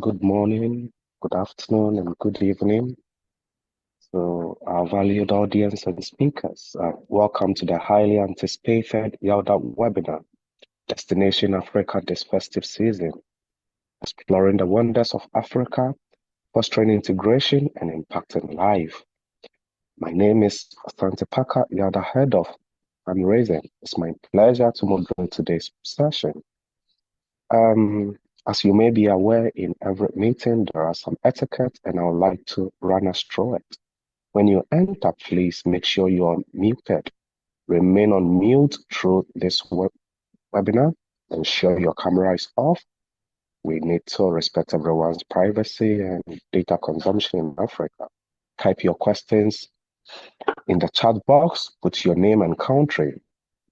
Good morning, good afternoon, and good evening. So, our valued audience and speakers, welcome to the highly anticipated YALDA webinar, Destination Africa This Festive Season, exploring the wonders of Africa, fostering integration and impacting life. My name is Asante Paka, YALDA Head of Fundraising. It's my pleasure to moderate today's session. As you may be aware, in every meeting, there are some etiquette, and I would like to run us through it. When you enter, please make sure you are muted. Remain on mute through this webinar. Ensure your camera is off. We need to respect everyone's privacy and data consumption in Africa. Type your questions in the chat box. Put your name and country.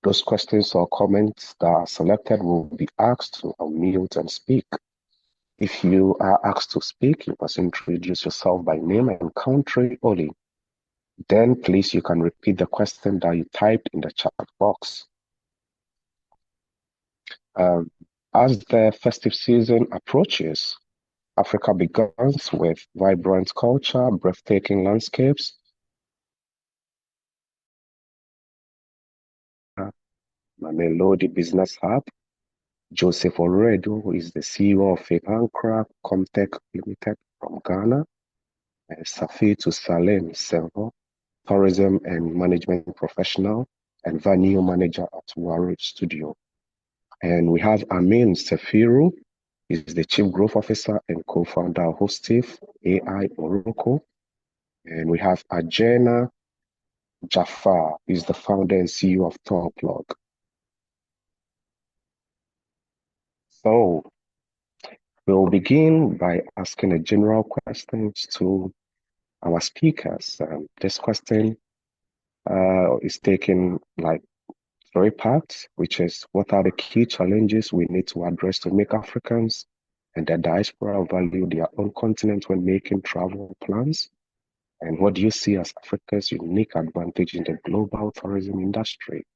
Those questions or comments that are selected will be asked to unmute and speak. If you are asked to speak, you must introduce yourself by name and country only. Then please, you can repeat the question that you typed in the chat box. As the festive season approaches, Africa begins with vibrant culture, breathtaking landscapes, Mamelodi Business Hub. Joseph Oredo, who is the CEO of Ankara Comtech Limited from Ghana, and Safitu Salem Selvo, tourism and management professional and venue manager at Warri Studio. And we have Amin Sefiru, is the Chief Growth Officer and co-founder of Hostif AI Morocco. And we have Ajena Jafar, is the founder and CEO of Torplug. So we'll begin by asking a general questions to our speakers. This question is taken like 3 parts, which is what are the key challenges we need to address to make Africans and the diaspora value their own continent when making travel plans? And what do you see as Africa's unique advantage in the global tourism industry?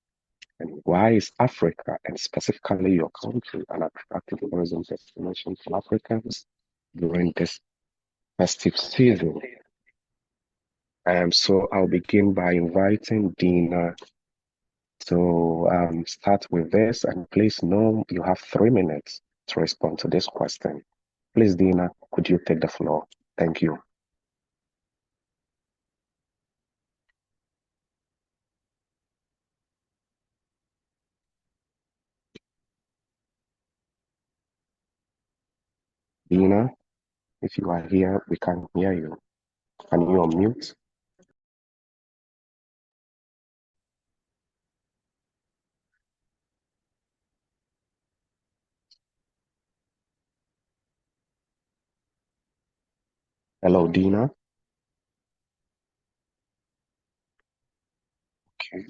And why is Africa, and specifically your country, an attractive tourism destination for Africans during this festive season? So I'll begin by inviting Dina to start with this, and please know you have 3 minutes to respond to this question. Please, Dina, could you take the floor? Thank you. Dina, if you are here, we can hear you. Can you unmute? Hello, Dina. Okay.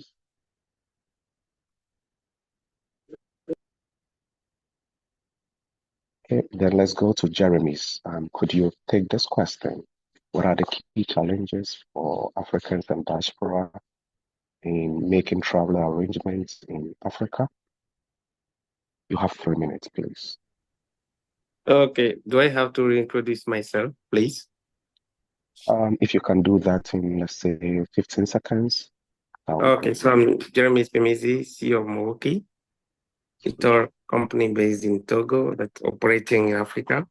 Okay, then let's go to Jeremy's. Could you take this question? What are the key challenges for Africans and diaspora in making travel arrangements in Africa? You have 3 minutes, please. Okay, do I have to reintroduce myself, please? If you can do that in, let's say, 15 seconds. Okay, so I'm Jeremy Spemisi, CEO of Morocco. It's our company based in Togo that's operating in Africa.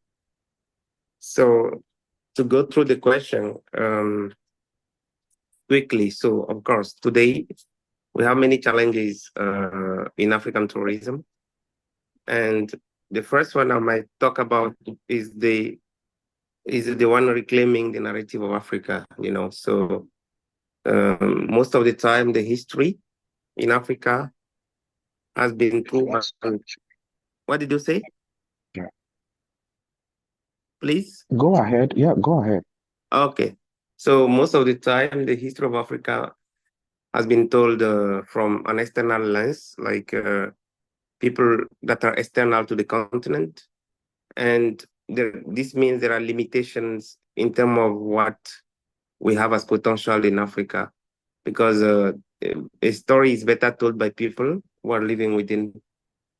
So to go through the question quickly. So of course, today we have many challenges in African tourism. And the first one I might talk about is the one reclaiming the narrative of Africa, So most of the time, the history in Africa has been through. What did you say? Yeah. Please? Go ahead. Yeah, go ahead. Okay. So most of the time, the history of Africa has been told from an external lens, like people that are external to the continent. And this means there are limitations in terms of what we have as potential in Africa, because a story is better told by people who are living within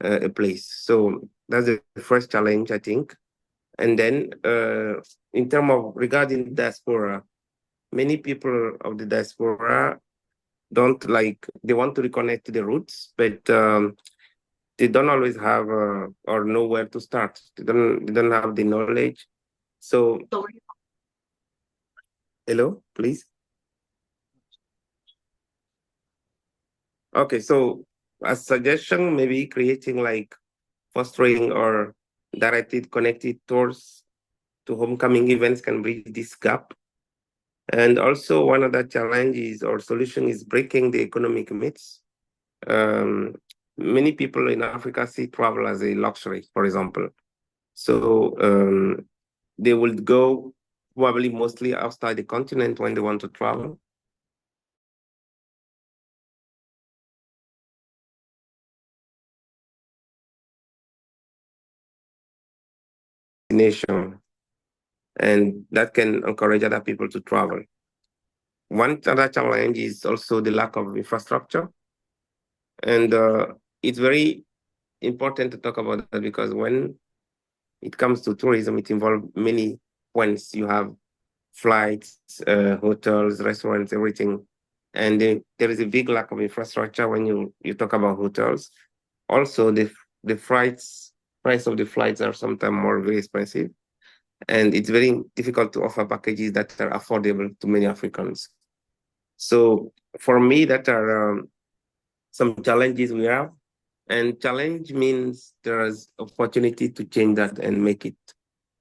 a place. So that's the first challenge, I think. And then in terms of regarding diaspora, many people of the diaspora don't like, they want to reconnect to the roots, but they don't always have or know where to start. They don't have the knowledge. So, hello, please. Okay, so a suggestion, maybe creating like fostering or directed connected tours to homecoming events can bridge this gap. And also one of the challenges or solution is breaking the economic myths. Um, Many people in Africa see travel as a luxury, for example. So they will go probably mostly outside the continent when they want to travel. Nation, and that can encourage other people to travel. One other challenge is also the lack of infrastructure. And it's very important to talk about that because when it comes to tourism, it involves many points. You have flights, hotels, restaurants, everything. And there is a big lack of infrastructure when you talk about hotels. Also, the price of the flights are sometimes very expensive. And it's very difficult to offer packages that are affordable to many Africans. So for me, that are some challenges we have. And challenge means there's opportunity to change that and make it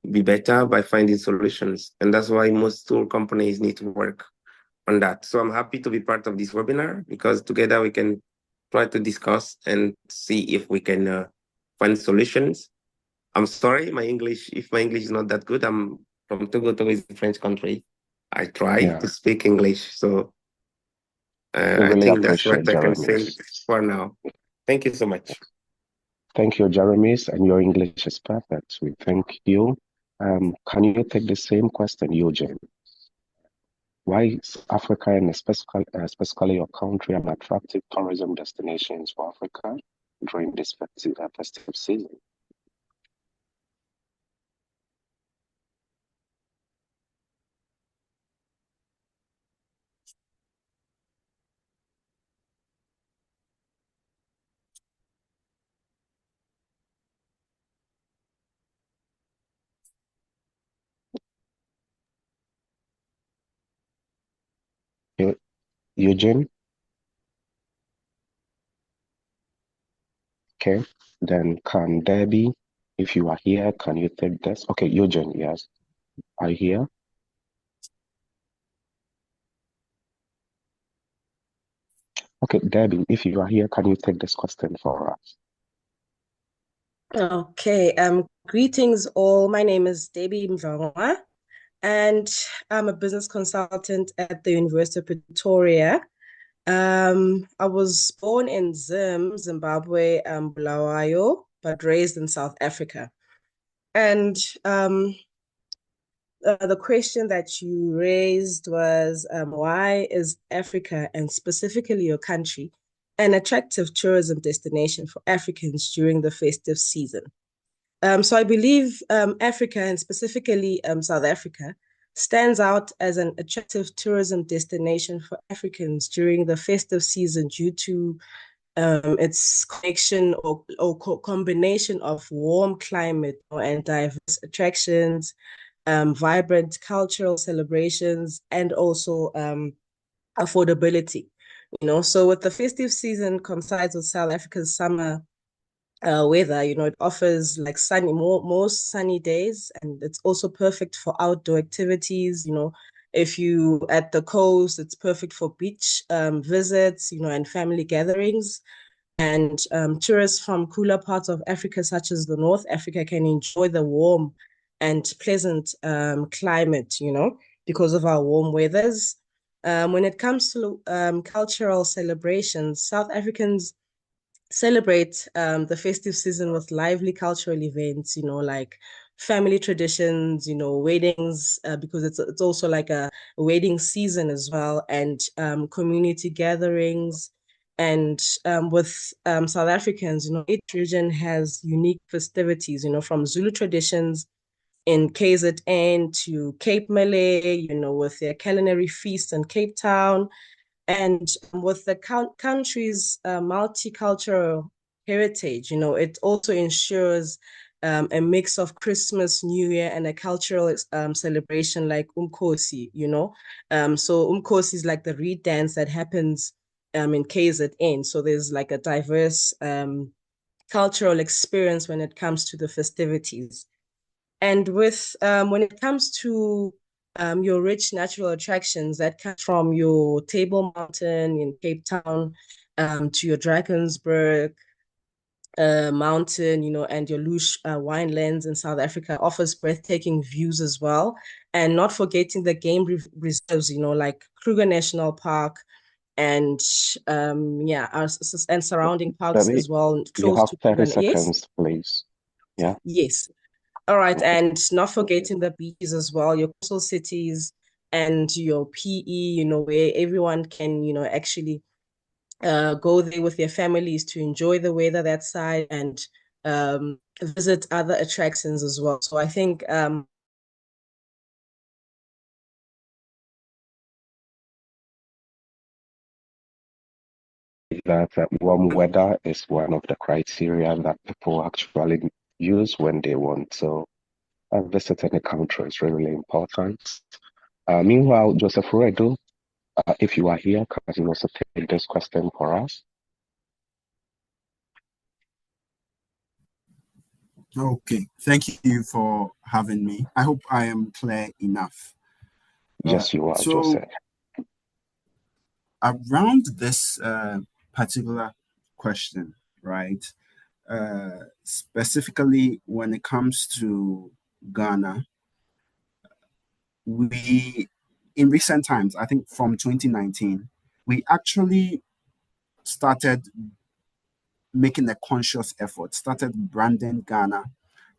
be better by finding solutions. And that's why most tour companies need to work on that. So I'm happy to be part of this webinar because together we can try to discuss and see if we can find solutions. I'm sorry, if my English is not that good, I'm from Togo. Togo is a French country. I try to speak English. So We I really think that's appreciate what I can say Jeremy's. for now. Thank you so much. Thank you, Jeremy's, and your English is perfect. We thank you. Can you take the same question, Eugene? Why is Africa and specifically your country an attractive tourism destinations for Africa during this festive season? Eugene? Okay, then can Debbie, if you are here, can you take this? Okay, Eugene, yes. Are you here? Okay, Debbie, if you are here, can you take this question for us? Okay, greetings all. My name is Debbie Mjongwa, and I'm a business consultant at the University of Pretoria. I was born in Zimbabwe, Bulawayo, but raised in South Africa. And the question that you raised was why is Africa, and specifically your country, an attractive tourism destination for Africans during the festive season? So I believe Africa, and specifically South Africa, stands out as an attractive tourism destination for Africans during the festive season due to its connection or combination of warm climate and diverse attractions, vibrant cultural celebrations, and also affordability. So with the festive season coincides with South Africa's summer weather, it offers like most sunny days, and it's also perfect for outdoor activities. If you at the coast, it's perfect for beach visits, and family gatherings. And tourists from cooler parts of Africa, such as the North Africa, can enjoy the warm and pleasant climate, because of our warm weathers. When it comes to cultural celebrations, South Africans celebrate the festive season with lively cultural events, like family traditions, weddings, because it's also like a wedding season as well, and community gatherings. And with South Africans, each region has unique festivities, from Zulu traditions in KZN to Cape Malay, with their culinary feast in Cape Town, and with the country's multicultural heritage, it also ensures a mix of Christmas, New Year, and a cultural celebration like Umkosi, So Umkosi is like the reed dance that happens in KZN. So there's like a diverse cultural experience when it comes to the festivities. And with when it comes to your rich natural attractions that come from your Table Mountain in Cape Town to your Drakensberg mountain, and your Lush winelands in South Africa offers breathtaking views as well. And not forgetting the game reserves, like Kruger National Park and and surrounding parks Debbie, as well, you close have to 30 Kruger. Yes, seconds, please. Yeah. yes. All right, Okay. and not forgetting the beaches as well, your coastal cities and your PE, where everyone can, actually go there with their families to enjoy the weather that side and visit other attractions as well. So I think That warm weather is one of the criteria that people actually use when they want to visit any country. Is really important. Meanwhile, Joseph Redo, if you are here, can you also take this question for us? Okay, thank you for having me. I hope I am clear enough. Yes, you are, So Joseph. around this particular question, right? Specifically when it comes to Ghana, we in recent times, I think from 2019, we actually started making a conscious effort, started branding Ghana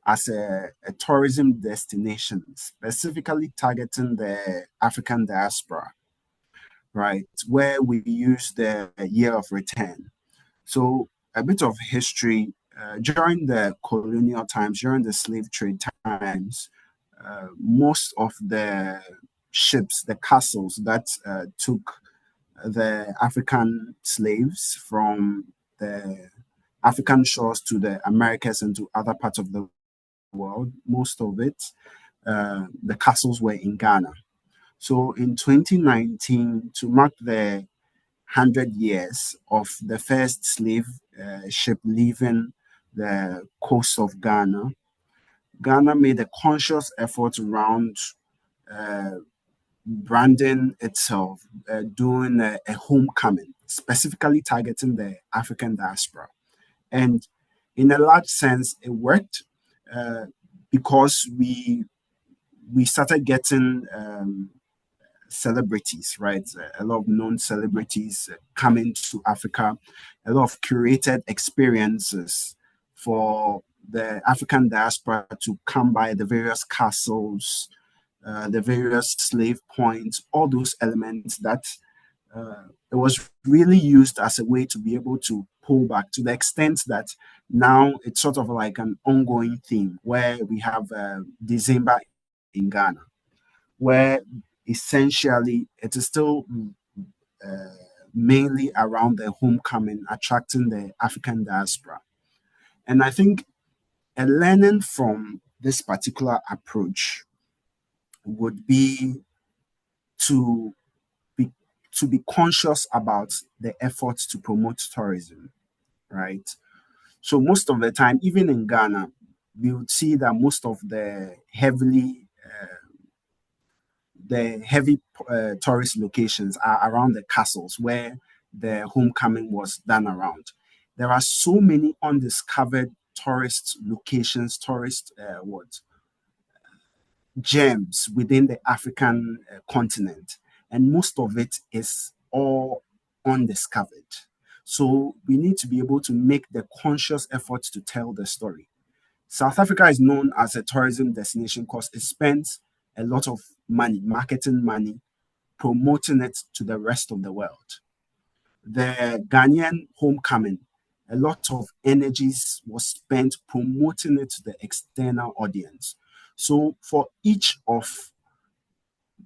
as a tourism destination, specifically targeting the African diaspora, right? Where we use the year of return. So, a bit of history during the colonial times, during the slave trade times, most of the ships, the castles that took the African slaves from the African shores to the Americas and to other parts of the world, most of it, the castles were in Ghana. So in 2019, to mark the 100 years of the first slave ship leaving the coast of Ghana, Ghana made a conscious effort around uh, branding itself, doing a homecoming, specifically targeting the African diaspora. And in a large sense, it worked uh, because we started getting celebrities, right? A lot of known celebrities coming to Africa, a lot of curated experiences for the African diaspora to come by the various castles, the various slave points, all those elements that it was really used as a way to be able to pull back to the extent that now it's sort of like an ongoing theme where we have December in Ghana, where essentially it is still uh, mainly around the homecoming, attracting the African diaspora. And I think a learning from this particular approach would be to be to be conscious about the efforts to promote tourism, right? So most of the time, even in Ghana, we would see that most of the heavy tourist locations are around the castles where the homecoming was done around. There are so many undiscovered tourist locations, tourist gems within the African continent, and most of it is all undiscovered. So we need to be able to make the conscious effort to tell the story. South Africa is known as a tourism destination because it spends a lot of money, marketing money, promoting it to the rest of the world. The Ghanaian homecoming, a lot of energies was spent promoting it to the external audience. So for each of,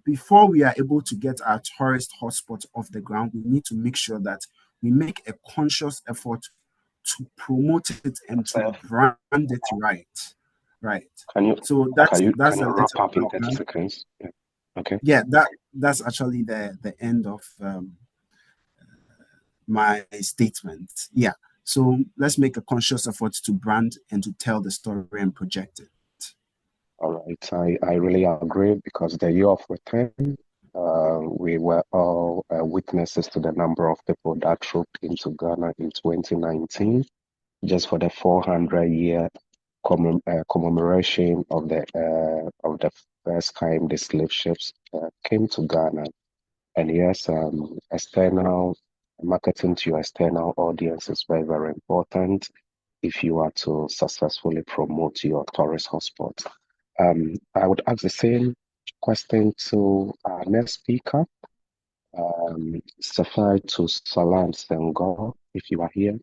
before we are able to get our tourist hotspot off the ground, we need to make sure that we make a conscious effort to promote it and to brand it right. Right. Can you So can you that's can a you little wrap up in about 30 that. seconds? Yeah. Okay. Yeah, that's actually the end of my statement. Yeah. So let's make a conscious effort to brand and to tell the story and project it. All right. I really agree because the year of return, we were all witnesses to the number of people that trooped into Ghana in 2019, just for the 400-year commemoration of the first time the slave ships came to Ghana. And yes, external marketing to your external audience is very, very important if you are to successfully promote your tourist hotspot. I would ask the same question to our next speaker, Safari to Salam Senghor. If you are here,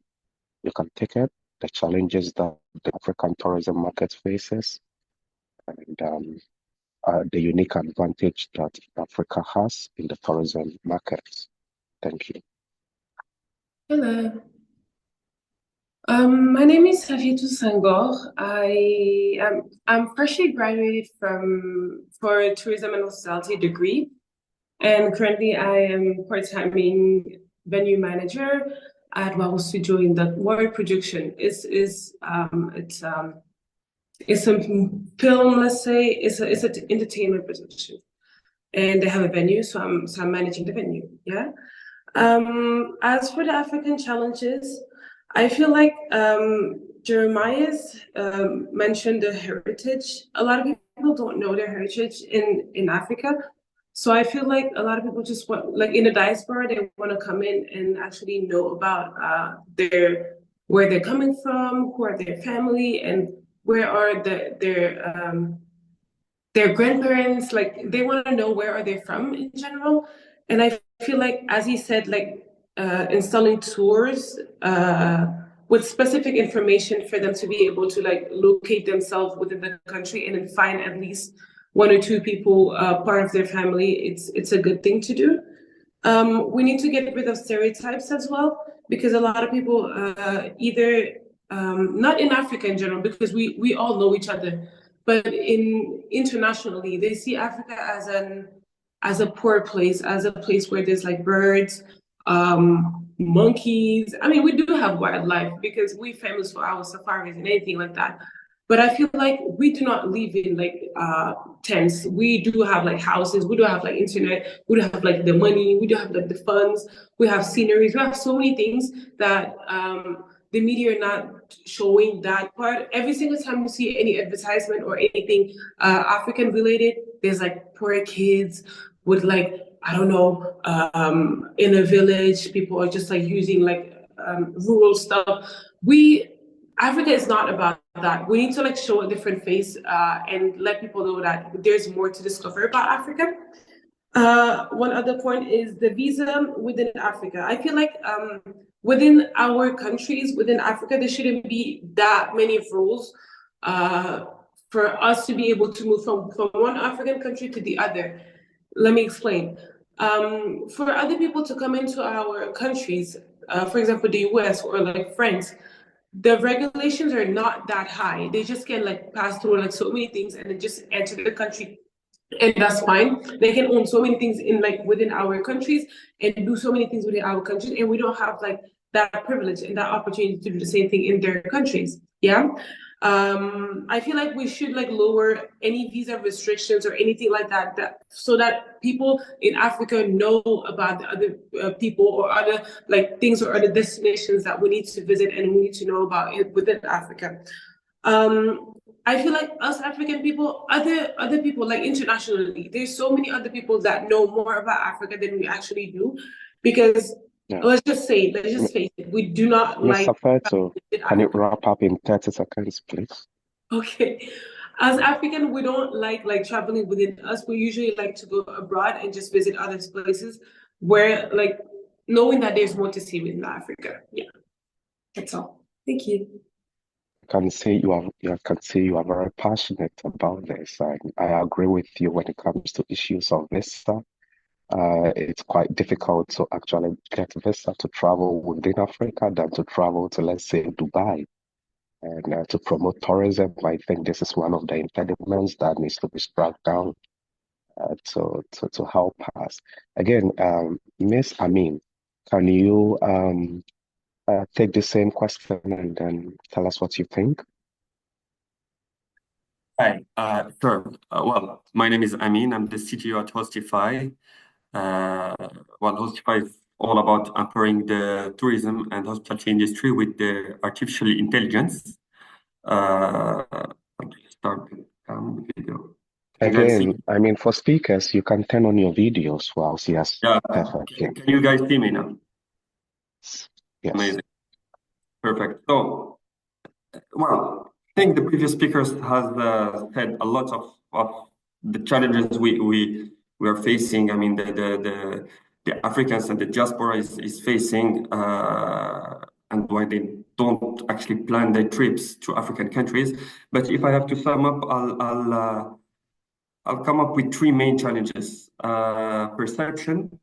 you can take it. The challenges that the African tourism market faces, and the unique advantage that Africa has in the tourism market. Thank you. Hello. My name is Safietou Senghor. I'm freshly graduated for a tourism and hospitality degree, and currently I am part-timing venue manager at Wow Studio in the Warrior production. It's a film, let's say, it's an entertainment production, and they have a venue, so I'm managing the venue. Yeah. As for the African challenges, I feel like Jeremiah's mentioned the heritage. A lot of people don't know their heritage in Africa. So I feel like a lot of people just want, like in the diaspora, they want to come in and actually know about where they're coming from, who are their family, and where are their grandparents. Like they want to know where are they from in general. And I feel like, as he said, like installing tours with specific information for them to be able to like locate themselves within the country and then find at least one or two people part of their family. It's a good thing to do. We need to get rid of stereotypes as well, because a lot of people either not in Africa in general, because we all know each other, but internationally they see Africa as a poor place, as a place where there's like birds, monkeys. I mean, we do have wildlife because we're famous for our safaris and anything like that. But I feel like we do not live in like tents. We do have like houses. We do have like internet. We do have like the money. We do have like the funds. We have sceneries. We have so many things that the media are not showing that part. Every single time you see any advertisement or anything African related, there's like poor kids with like, I don't know, in a village, people are just like using like rural stuff. Africa is not about that. We need to like show a different face and let people know that there's more to discover about Africa. One other point is the visa within Africa. I feel like within our countries, within Africa, there shouldn't be that many rules for us to be able to move from one African country to the other. Let me explain. For other people to come into our countries, for example, the US or like France, the regulations are not that high. They just can like pass through like so many things and then just enter the country, and that's fine. They can own so many things in like within our countries and do so many things within our countries, and we don't have like that privilege and that opportunity to do the same thing in their countries. Yeah. I feel like we should like lower any visa restrictions or anything like that, so that people in Africa know about the other people or other like things or other destinations that we need to visit and we need to know about it within Africa. I feel like us African people, other people like internationally, there's so many other people that know more about Africa than we actually do, because let's just face it, we do not like. Mr. Feto, can you wrap up in 30 seconds, please? Okay. As African, we don't like traveling within us. We usually like to go abroad and just visit other places where like knowing that there's more to see within Africa. Yeah. That's all. Thank you. can see you are very passionate about this, and I agree with you when it comes to issues of visa. It's quite difficult to actually get visa to travel within Africa than to travel to, let's say, Dubai. And to promote tourism, I think this is one of the impediments that needs to be struck down to help us. Again, Miss Amin, can you take the same question and then tell us what you think? Hi, sure. Well, my name is Amin. I'm the CTO at Hostify. Well, Hostify is all about empowering the tourism and hospitality industry with the artificial intelligence. I'll start the video. Can you guys see? Again, I mean, for speakers, you can turn on your videos whilst yes, Yeah, perfect. Yeah. can you guys see me now? Yes. Amazing. Perfect. So, well, I think the previous speakers has said a lot of the challenges we are facing. I mean, the Africans and the diaspora is facing, and why they don't actually plan their trips to African countries. But if I have to sum up, I'll come up with three main challenges: perception,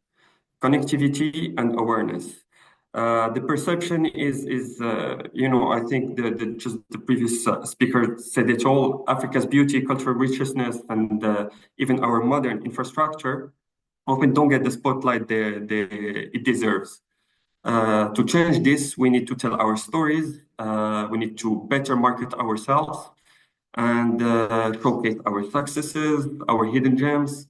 connectivity, and awareness. The perception is I think just the previous speaker said it all. Africa's beauty, cultural richness, and even our modern infrastructure often don't get the spotlight it deserves. To change this, we need to tell our stories. We need to better market ourselves and showcase our successes, our hidden gems.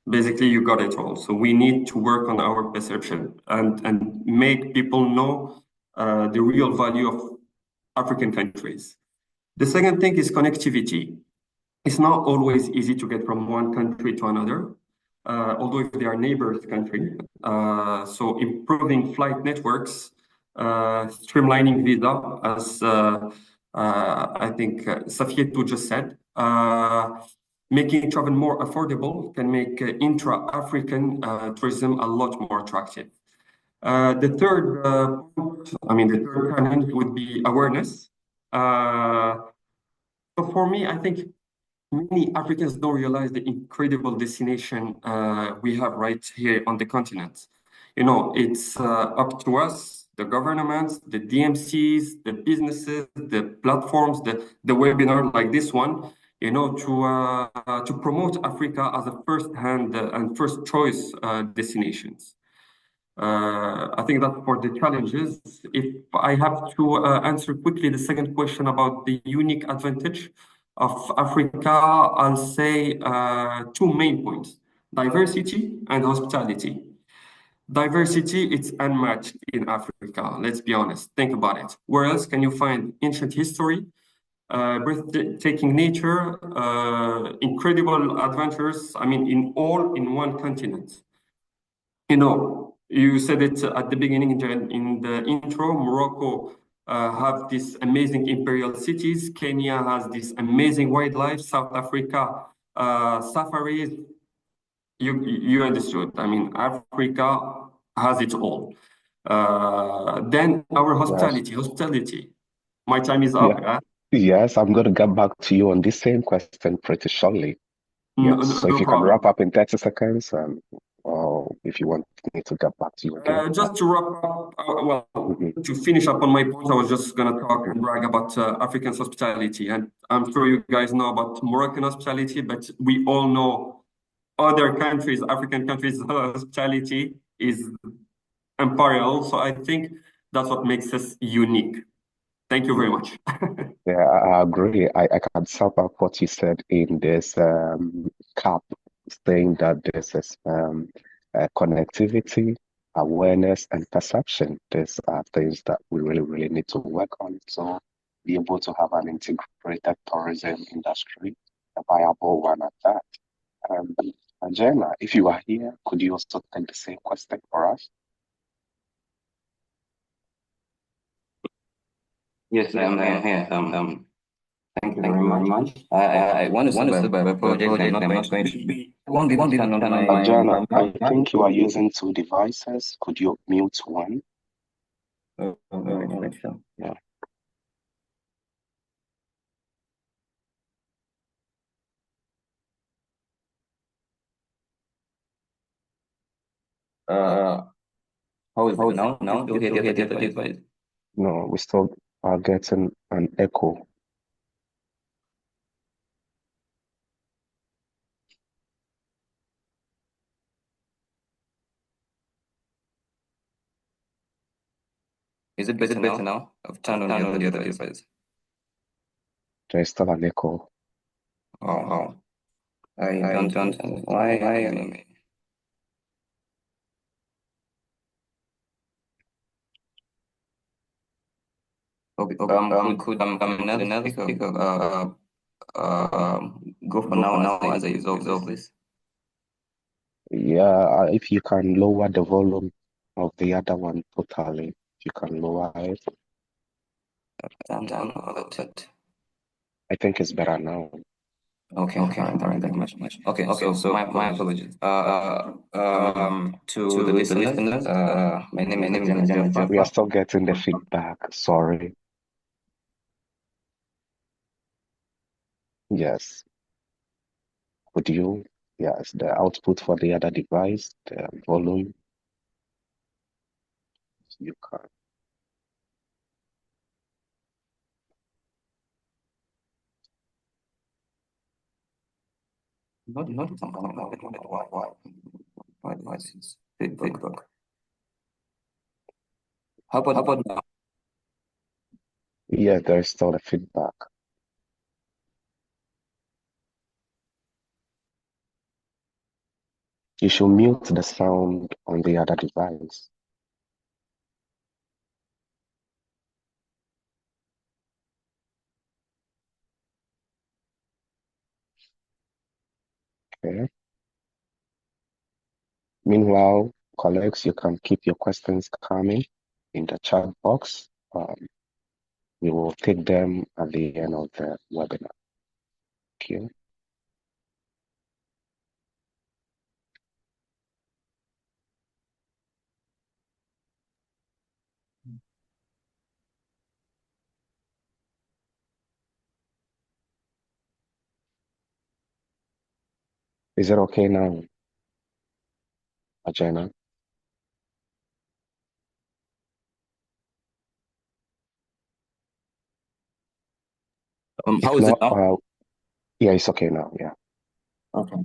Basically, you got it all. So we need to work on our perception and make people know the real value of African countries. The second thing is connectivity. It's not always easy to get from one country to another, although if they are neighbors country. So improving flight networks, streamlining visa, as I think Safietou just said, making travel more affordable can make intra-African tourism a lot more attractive. The third challenge would be awareness. So for me, I think many Africans don't realize the incredible destination we have right here on the continent. It's up to us, the governments, the DMCs, the businesses, the platforms, the webinar like this one, to promote Africa as a first-hand and first choice destinations. I think that for the challenges, if I have to answer quickly the second question about the unique advantage of Africa, I'll say two main points: diversity and hospitality. Diversity, it's unmatched in Africa. Let's be honest. Think about it. Where else can you find ancient history, breathtaking nature, incredible adventures? I mean, in one continent. You said it at the beginning in the intro. Morocco have these amazing imperial cities. Kenya has this amazing wildlife. South Africa, safaris. You understood. I mean, Africa has it all. Then our hospitality. My time is up. Yeah. Yes, I'm going to get back to you on this same question pretty shortly. Yes. So if you can wrap up in 30 seconds, or if you want me to get back to you again. Just to wrap up, to finish up on my point, I was just going to talk and brag about African hospitality. And I'm sure you guys know about Moroccan hospitality, but we all know other countries, African countries' hospitality is unparalleled. So I think that's what makes us unique. Thank you very much. Yeah, I agree. I can sum up what you said in this cap, saying that this is connectivity, awareness, and perception. These are things that we really, really need to work on to be able to have an integrated tourism industry, a viable one at that. Jenna, if you are here, could you also take the same question for us? Yes, I'm here. Thank you very much. I want to start by apologizing. I'm not going to be. I won't be able to turn on my Jenna, I think you are using two devices. Could you mute one? Oh, very nice. Yeah. How is it now? Now you hear the device? No, we still are getting an echo. Is it better now? I've turned on the other device. There's still an echo. Oh, I don't understand why. Okay, could another speaker go for now as I resolve this? Yeah, if you can lower the volume of the other one totally, if you can lower it, Down about that. I think it's better now. Okay, all right, thank you much. Okay, so my apologies. To the listeners, my name is Jennifer. We are still getting the feedback. Sorry. Yes. Would you? Yes, the output for the other device, the volume, you can. Not something why is feedback? How about now? Yeah, there's still the feedback. You should mute the sound on the other device. Okay. Meanwhile, colleagues, you can keep your questions coming in the chat box. We will take them at the end of the webinar. Thank you. Is it okay now, Ajena? How is it now? Yeah, it's okay now. Yeah. Okay.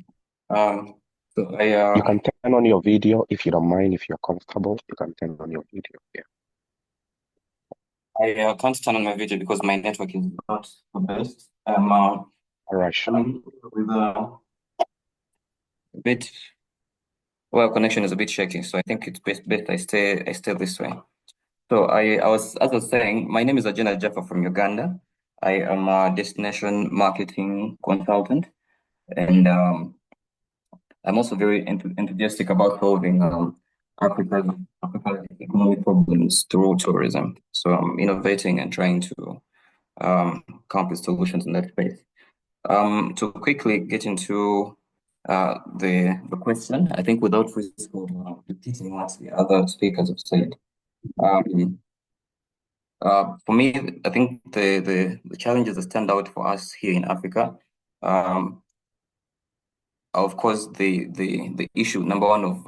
So You can turn on your video if you don't mind. If you're comfortable, you can turn on your video. Yeah. I can't turn on my video because my network is not the best. All right. With a bit, well, connection is a bit shaky, so I think it's best I stay this way. So as I was saying, my name is Ajena Jaffa from Uganda. I am a destination marketing consultant, and I'm also very enthusiastic about solving Africa's economic problems through tourism. So I'm innovating and trying to come up with solutions in that space. To quickly get into the question, I think without risk of repeating what the other speakers have said, for me, I think the challenges that stand out for us here in Africa, of course, the issue number one of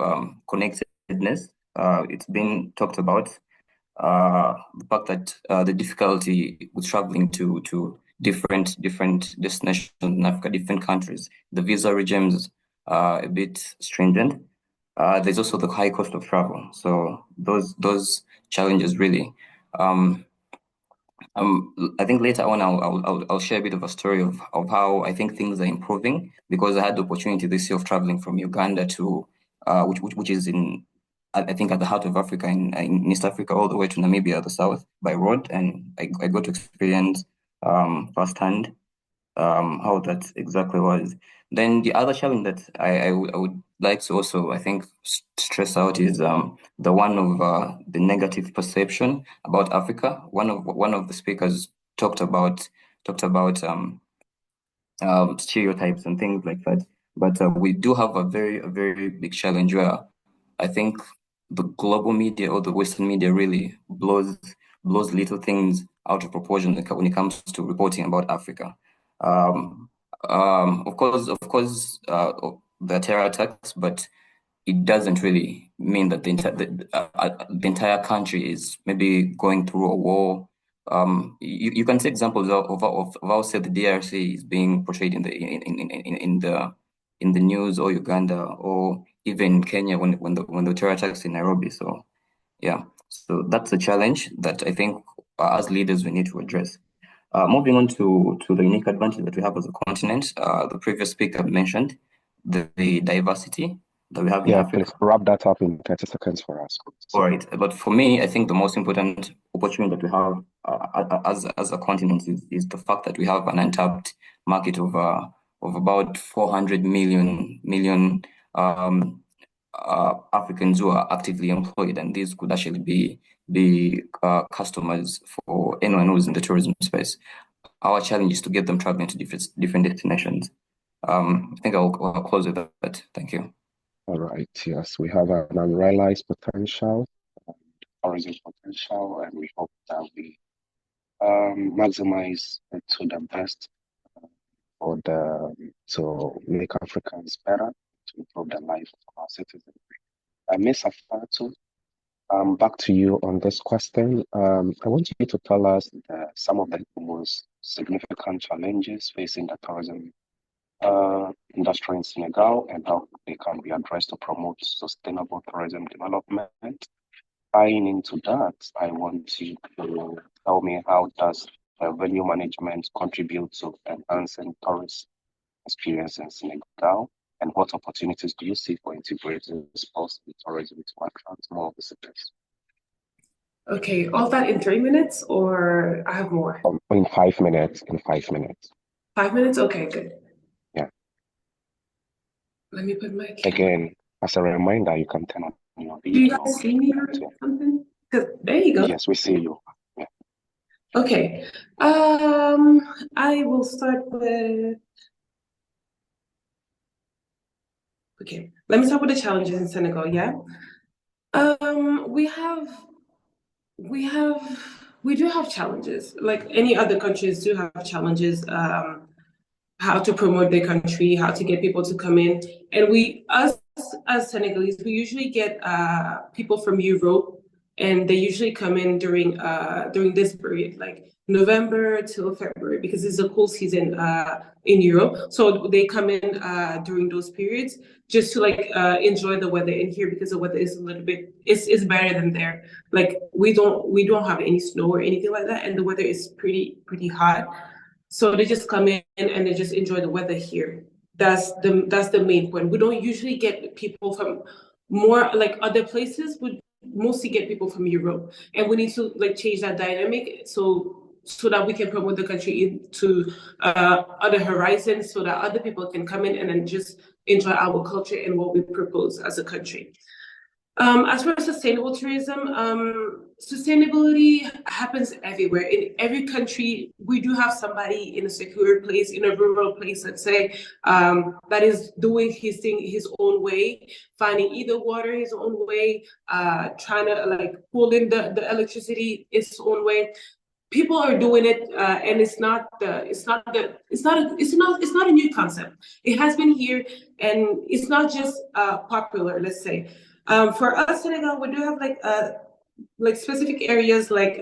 connectedness. It's been talked about. The fact that the difficulty with traveling to different destinations in Africa, different countries, the visa regimes are a bit stringent. There's also the high cost of travel. So those challenges really. I think later on I'll share a bit of a story of how I think things are improving, because I had the opportunity this year of traveling from Uganda to which is in I think at the heart of Africa in East Africa, all the way to Namibia, the south, by road, and I got to experience firsthand how that exactly was. Then the other challenge that I would like to also, I think, stress out is the one of the negative perception about Africa. One of the speakers talked about stereotypes and things like that. But we do have a very big challenge where I think the global media or the Western media really blows little things out of proportion when it comes to reporting about Africa. Of course, there are terror attacks, but it doesn't really mean that the entire country is maybe going through a war. You can see examples of how, say, the DRC is being portrayed in the news, or Uganda, or even Kenya when the terror attacks in Nairobi. So yeah, so that's a challenge that I think as leaders we need to address. Moving on to the unique advantage that we have as a continent, the previous speaker mentioned the diversity that we have in Africa. Please wrap that up in 30 seconds for us. All right, but for me, I think the most important opportunity that we have as a continent is the fact that we have an untapped market of about 400 million Africans who are actively employed, and these could actually be customers for anyone who's in the tourism space. Our challenge is to get them traveling to different destinations. I think I'll close with that. Thank you. All right. Yes, we have an unrealized potential, tourism potential, and we hope that we maximize it to the best to make Africans better, to improve the life of our citizens. Ms. Afatu, back to you on this question. I want you to tell us some of the most significant challenges facing the tourism industry in Senegal and how they can be addressed to promote sustainable tourism development. Tying into that, I want you to tell me, how does revenue management contribute to enhancing tourist experience in Senegal, and what opportunities do you see for integrating sports and tourism to attract more visitors? Okay, all that in 3 minutes, or I have more? In 5 minutes. In 5 minutes. 5 minutes? Okay, good. Yeah. Let me put my camera. Again, as a reminder, you can turn on your video. Do you guys see me or something? There you go. Yes, we see you. Yeah. Okay. I will start with. Okay, let me start with the challenges in Senegal. Yeah. We do have challenges. Like any other countries do have challenges. How to promote their country, how to get people to come in, and us as Senegalese, we usually get people from Europe, and they usually come in during this period, like November till February, because it's a cool season in Europe. So they come in during those periods just to enjoy the weather in here, because the weather is a little bit is better than there. Like we don't have any snow or anything like that, and the weather is pretty hot. So they just come in and they just enjoy the weather here. That's the main point. We don't usually get people from more like other places. We mostly get people from Europe, and we need to change that dynamic so that we can promote the country into other horizons, so that other people can come in and then just enjoy our culture and what we propose as a country. As for sustainable tourism, sustainability happens everywhere. In every country, we do have somebody in a secure place, in a rural place, let's say, that is doing his thing his own way, finding either water his own way, trying to pull in the electricity his own way. People are doing it, and it's not a new concept. It has been here, and it's not just popular, let's say. For us, Senegal, we do have specific areas like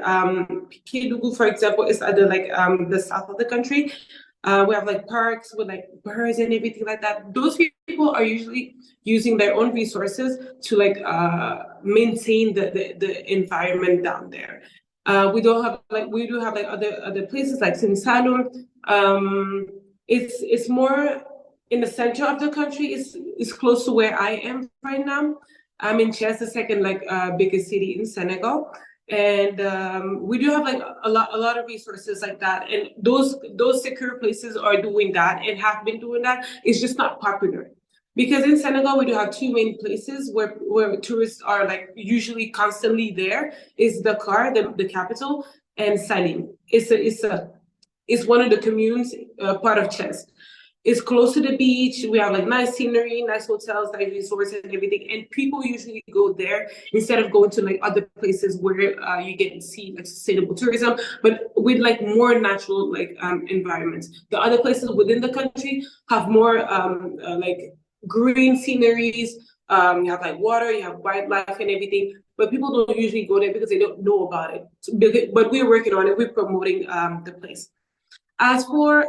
Kédougou, for example, is at the south of the country. We have parks with birds and everything like that. Those people are usually using their own resources to maintain the environment down there. We do have other places like Sinsaloum. It's more in the center of the country. It's close to where I am right now. I'm in Thiès, the second biggest city in Senegal, and we do have a lot of resources like that. And those secure places are doing that and have been doing that. It's just not popular, because in Senegal we do have two main places where tourists are usually constantly there. Is Dakar, the capital, and Salim. It's one of the communes, part of Thiès. It's close to the beach. We have nice scenery, nice hotels, nice resorts and everything. And people usually go there instead of going to other places where you get to see sustainable tourism, but with more natural environments. The other places within the country have more green sceneries, You have like water, you have wildlife and everything, but people don't usually go there because they don't know about it. But we're working on it. We're promoting the place. As for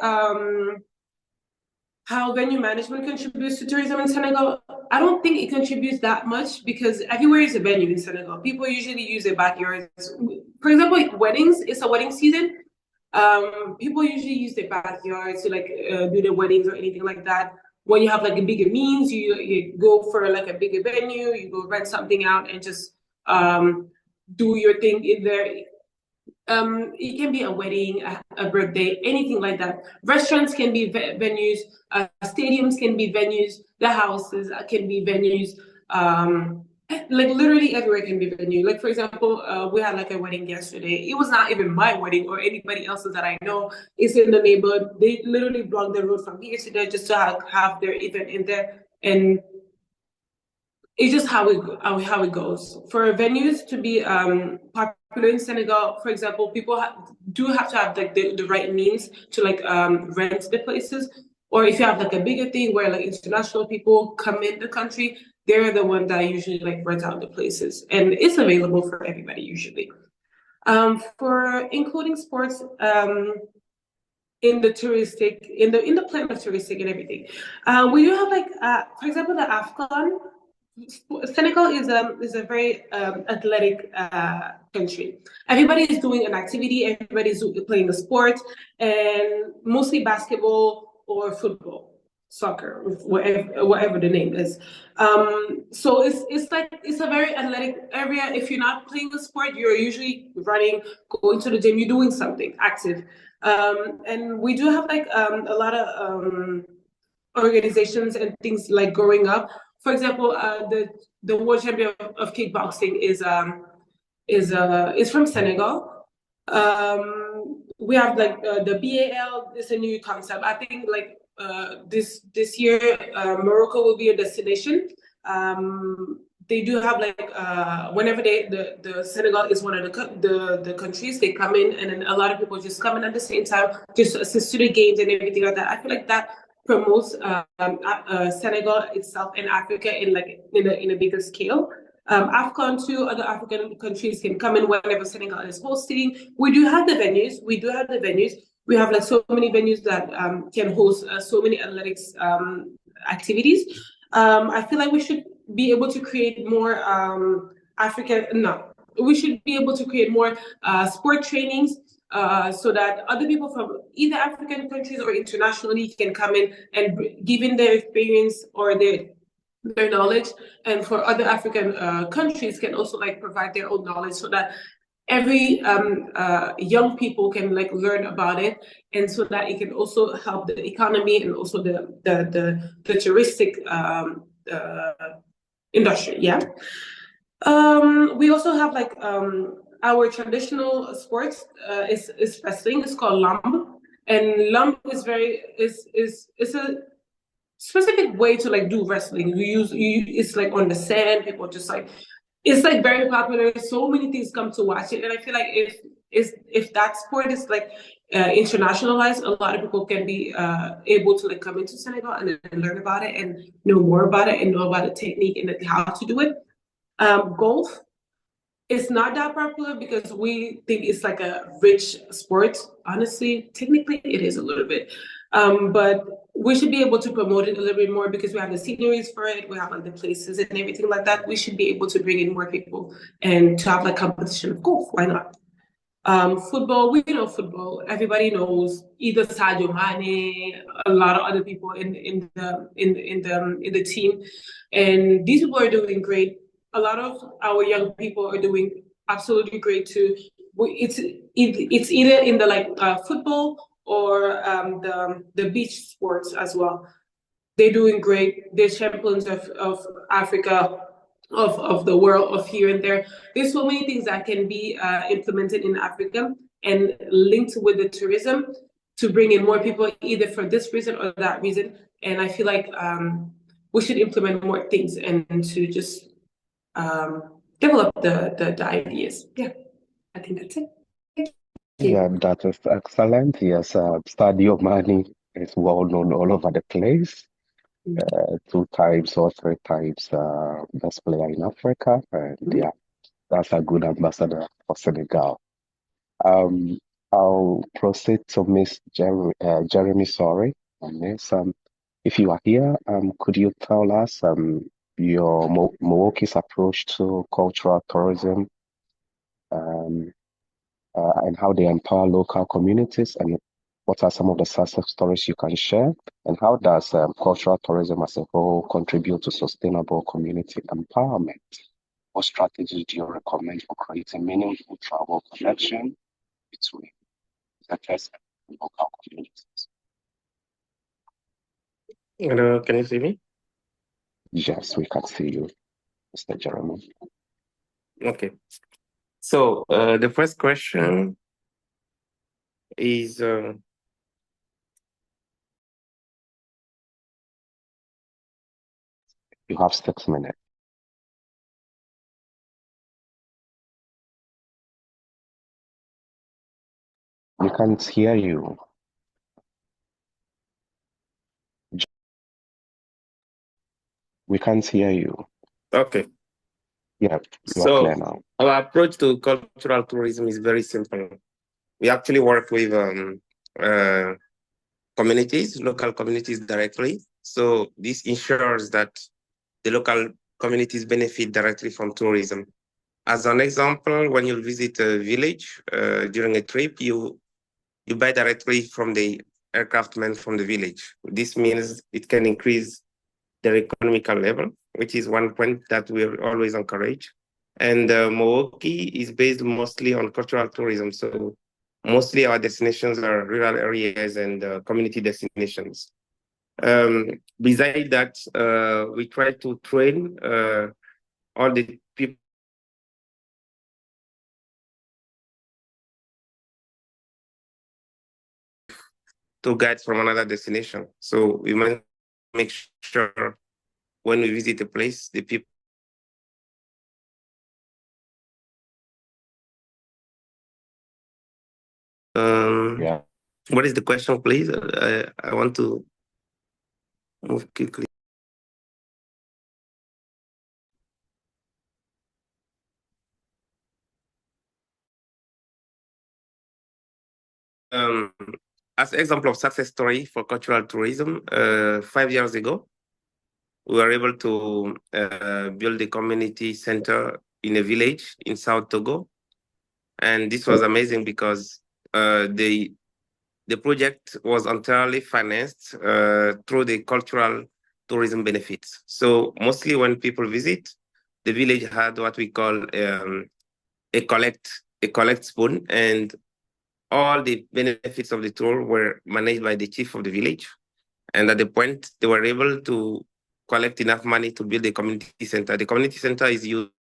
how venue management contributes to tourism in Senegal, I don't think it contributes that much because everywhere is a venue in Senegal. People usually use their backyards. For example, weddings, it's a wedding season. People usually use their backyards to like do their weddings or anything like that. When you have like a bigger means, you go for like a bigger venue, you go rent something out and just do your thing in there. It can be a wedding, a birthday, anything like that. Restaurants can be venues, stadiums can be venues, the houses can be venues. Like literally everywhere can be venue. Like for example, we had like a wedding yesterday. It was not even my wedding or anybody else's that I know. It's in the neighborhood. They literally blocked the road from here to there just to have their event in there, and it's just how it goes. For venues to be popular in Senegal, for example, people do have to have like the right means to like rent the places. Or if you have like a bigger thing where like international people come in the country, they're the ones that usually like rent out the places, and it's available for everybody usually. For including sports in the touristic, in the plan of touristic and everything, we do have like for example the AFCON. Senegal is a very athletic country. Everybody is doing an activity. Everybody's playing a sport, and mostly basketball or football, soccer, whatever the name is. So it's a very athletic area. If you're not playing a sport, you're usually running, going to the gym. You're doing something active, and we do have like a lot of organizations and things like growing up. For example, the world champion of kickboxing is from Senegal. We have like the BAL. It's a new concept. I think like this year Morocco will be a destination. They do have like whenever the Senegal is one of the countries, they come in, and then a lot of people just come in at the same time just to assist to the games and everything like that. I feel like that promotes Senegal itself and Africa in a bigger scale. AFCON too, other African countries can come in whenever Senegal is hosting. We do have the venues. We have like so many venues that can host so many athletics activities. I feel like we should be able to create more we should be able to create more sport trainings so that other people from either African countries or internationally can come in and give in their experience or their knowledge, and for other African countries can also like provide their own knowledge so that every young people can like learn about it, and so that it can also help the economy and also the touristic industry. Yeah. We also have like our traditional sports is wrestling. It's called lamb, and lamb is it's a specific way to like do wrestling. It's like on the sand. People just like, it's like very popular. So many things come to watch it, and I feel like if that sport is like internationalized, a lot of people can be able to like come into Senegal and learn about it and know more about it and know about the technique and how to do it. Golf is not that popular because we think it's like a rich sport. Honestly, technically it is a little bit, but we should be able to promote it a little bit more because we have the sceneries for it, we have like the places and everything like that. We should be able to bring in more people and to have like competition of golf. Why not? Football, we know football. Everybody knows either Sadio Mane, a lot of other people in the team, and these people are doing great. A lot of our young people are doing absolutely great too. It's either in the like football or the beach sports as well. They're doing great. They're champions of Africa, of the world, of here and there. There's so many things that can be implemented in Africa and linked with the tourism to bring in more people, either for this reason or that reason. And I feel like we should implement more things and to just develop the ideas. Yeah, I think that's it. Yeah, that is excellent. Yes, Sadio Mane is well known all over the place. two times or three times best player in Africa, and yeah, that's a good ambassador for Senegal. Um, I'll proceed to Miss Jeremy. Sorry, Miss. If you are here, could you tell us your Milwaukee's approach to cultural tourism, um, and how they empower local communities, and what are some of the success stories you can share, and how does cultural tourism as a whole contribute to sustainable community empowerment? What strategies do you recommend for creating meaningful travel connection between visitors and local communities? Hello, can you see me? Yes, we can see you, Mr. Jeremy. Okay. So the first question is You have 6 minutes. We can't hear you. We can't hear you. okay. Yeah, you are So clear now. our approach to cultural tourism is very simple. We actually work with communities, local communities directly. So this ensures that the local communities benefit directly from tourism. As an example, when you visit a village during a trip, you buy directly from the aircraftman from the village. This means it can increase their economical level, which is one point that we always encourage. And Milwaukee is based mostly on cultural tourism. So mostly our destinations are rural areas and community destinations. Besides that, we try to train all the people to guides from another destination. So we must make sure when we visit a place, the people. Yeah. What is the question, please? I want to move quickly. As an example of success story for cultural tourism, 5 years ago, we were able to build a community center in a village in South Togo. And this was amazing because the project was entirely financed through the cultural tourism benefits. So mostly when people visit, the village had what we call a collect spoon, and all the benefits of the tour were managed by the chief of the village. And at the point, they were able to collect enough money to build a community center. The community center is used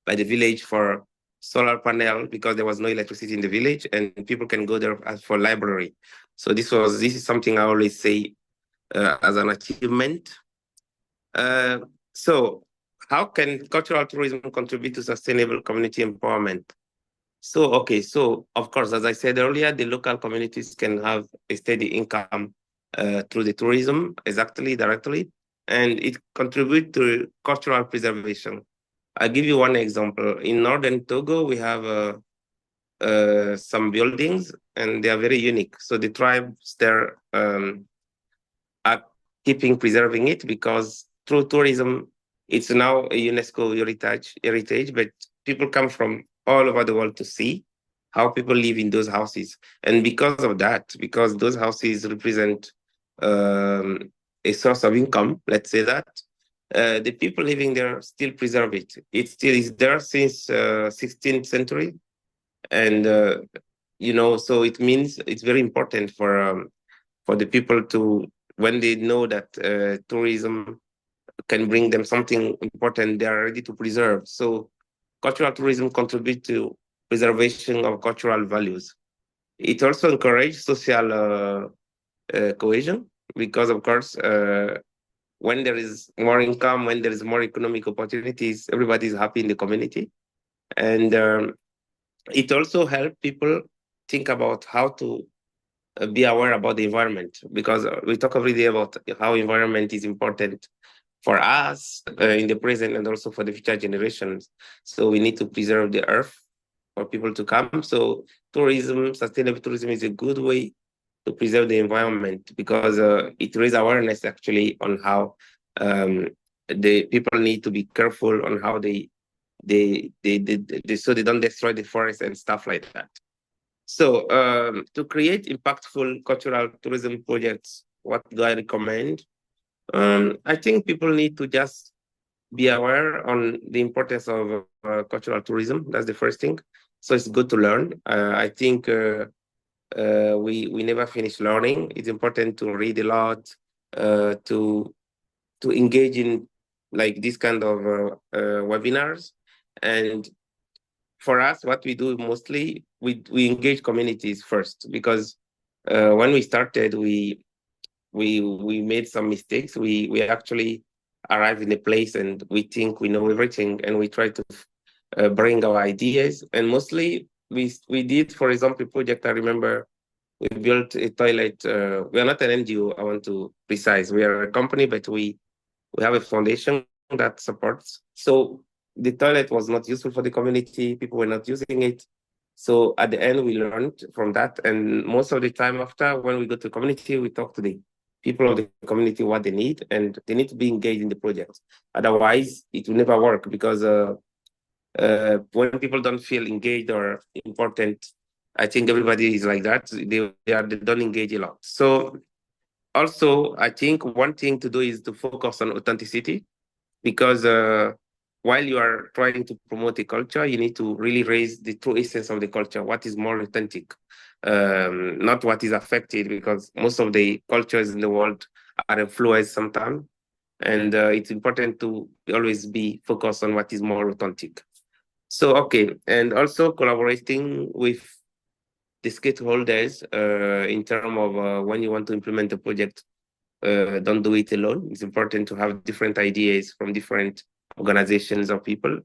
by the village for solar panel because there was no electricity in the village, and people can go there for library. So this is something I always say as an achievement. So how can cultural tourism contribute to sustainable community empowerment? So, okay, so of course, as I said earlier, the local communities can have a steady income through the tourism, exactly, directly, and it contributes to cultural preservation. I'll give you one example. In northern Togo, we have some buildings, and they are very unique. So the tribes there are preserving it because through tourism, it's now a UNESCO heritage, but people come from all over the world to see how people live in those houses. And because of that, because those houses represent a source of income, let's say that, the people living there still preserve it. It still is there since 16th century. And, so it means it's very important for the people to, when they know that tourism can bring them something important, they are ready to preserve. So cultural tourism contributes to preservation of cultural values. It also encourages social cohesion because, of course, when there is more income, when there is more economic opportunities, everybody is happy in the community. And it also helps people think about how to be aware about the environment, because we talk every day about how environment is important for us in the present and also for the future generations. So we need to preserve the earth for people to come. So tourism, sustainable tourism is a good way to preserve the environment, because it raises awareness actually on how the people need to be careful on how so they don't destroy the forest and stuff like that. So to create impactful cultural tourism projects, what do I recommend? I think people need to just be aware on the importance of cultural tourism. That's the first thing. So it's good to learn. I think we never finish learning. It's important to read a lot, to engage in like this kind of webinars. And for us, what we do mostly, we engage communities first, because when we started, we made some mistakes. We actually arrive in a place and we think we know everything, and we try to bring our ideas. And mostly we did, for example, project. I remember we built a toilet. We are not an NGO. I want to precise. We are a company, but we have a foundation that supports. So the toilet was not useful for the community. People were not using it. So at the end, we learned from that. And most of the time after, when we go to the community, we talk to the people of the community what they need, and they need to be engaged in the project. Otherwise, it will never work, because when people don't feel engaged or important, I think everybody is like that. They don't engage a lot. So also, I think one thing to do is to focus on authenticity, because while you are trying to promote a culture, you need to really raise the true essence of the culture, what is more authentic, not what is affected, because most of the cultures in the world are influenced sometimes. And it's important to always be focused on what is more authentic. So, okay. And also collaborating with the stakeholders in terms of when you want to implement a project, don't do it alone. It's important to have different ideas from different organizations or people.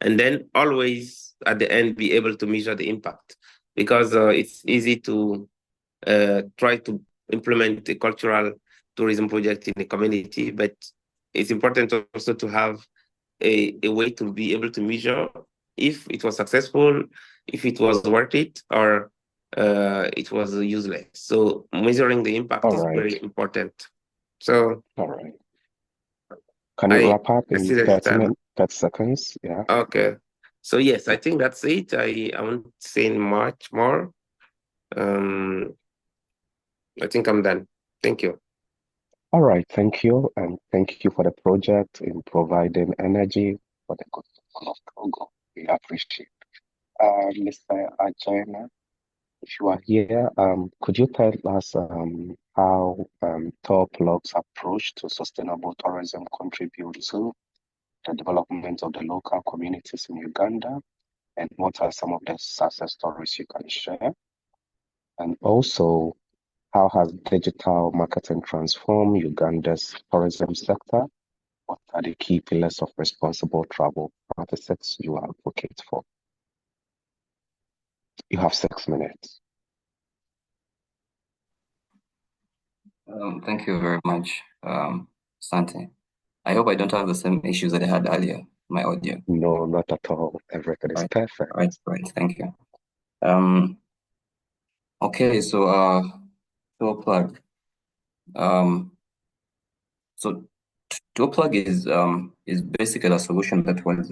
And then always at the end, be able to measure the impact, because it's easy to try to implement a cultural tourism project in a community, but it's important also to have a way to be able to measure if it was successful, if it was worth it, or it was useless. So measuring the impact is very important. So all right. Can you wrap up in 30 seconds? Yeah. Okay. So yes, I think that's it. I won't say much more. I think I'm done. Thank you. All right, thank you. And thank you for the project in providing energy for the good people of Togo. We appreciate it. Mr. Ajena, if you are here, could you tell us how Tour Plug's approach to sustainable tourism contributes to the development of the local communities in Uganda? And what are some of the success stories you can share? And also, how has digital marketing transformed Uganda's tourism sector? What are the key pillars of responsible travel practices you advocate for? You have 6 minutes. Thank you very much, Sante. I hope I don't have the same issues that I had earlier, my audio. No, not at all. Everything is perfect. Right, thank you. Okay, so Tour Plug. So Tour Plug is basically a solution that was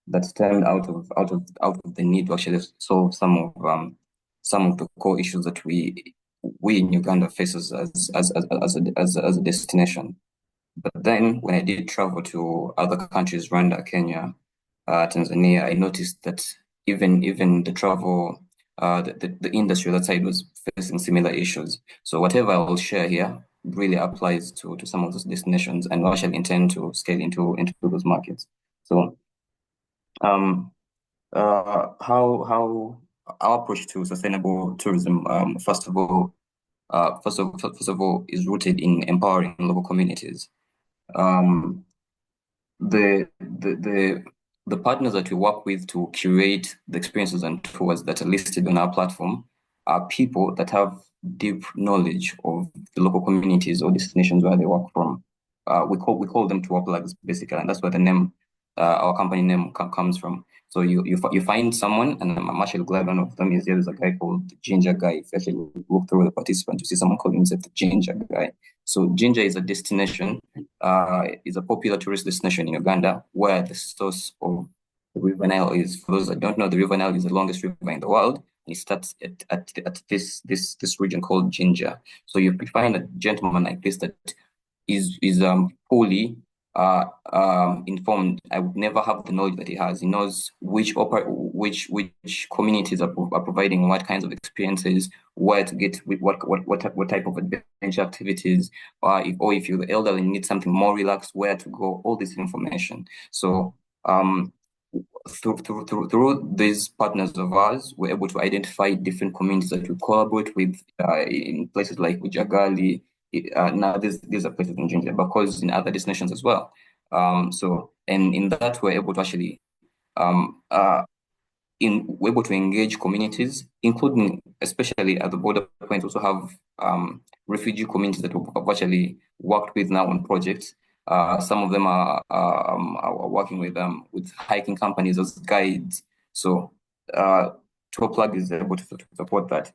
that stemmed out of the need to actually solve some of the core issues that we in Uganda faces as a destination. But then when I did travel to other countries, Rwanda, Kenya, Tanzania, I noticed that even the travel, the industry that side was facing similar issues. So whatever I will share here really applies to some of those destinations, and we actually intend to scale into those markets. So, how our approach to sustainable tourism, first of all, is rooted in empowering local communities. The partners that we work with to curate the experiences and tours that are listed on our platform are people that have deep knowledge of the local communities or destinations where they work from. We call them tour plugs basically, and that's where the name, our company name comes from. So you find someone, and I'm actually glad one of them is here. There's a guy called the Ginger Guy. If you actually look through the participants, you see someone calling himself the Ginger Guy. So Ginger is a destination, is a popular tourist destination in Uganda, where the source of the River Nile is. For those that don't know, the River Nile is the longest river in the world. It starts at this region called Ginger. So you find a gentleman like this that is fully informed. I would never have the knowledge that he has. He knows which communities are providing what kinds of experiences, where to get with what type of adventure activities, if you're the elderly and need something more relaxed, where to go. All this information. So through these partners of ours, we're able to identify different communities that we collaborate with in places like Ujagali. Now these are places in Ginger, but because in other destinations as well. And in that we're able to actually we're able to engage communities, including especially at the border points. Also have refugee communities that we've actually worked with now on projects. Some of them are working with hiking companies as guides. So Tour Plug is able to support that.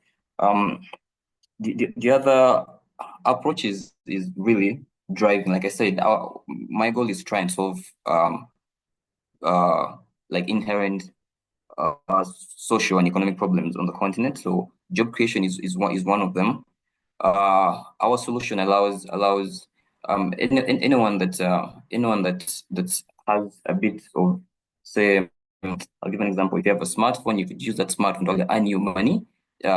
The other approach is really driving. Like I said, my goal is to try and solve like inherent social and economic problems on the continent. So job creation is one of them. Our solution allows anyone that has a bit of, say, I'll give an example. If you have a smartphone, you could use that smartphone to earn you money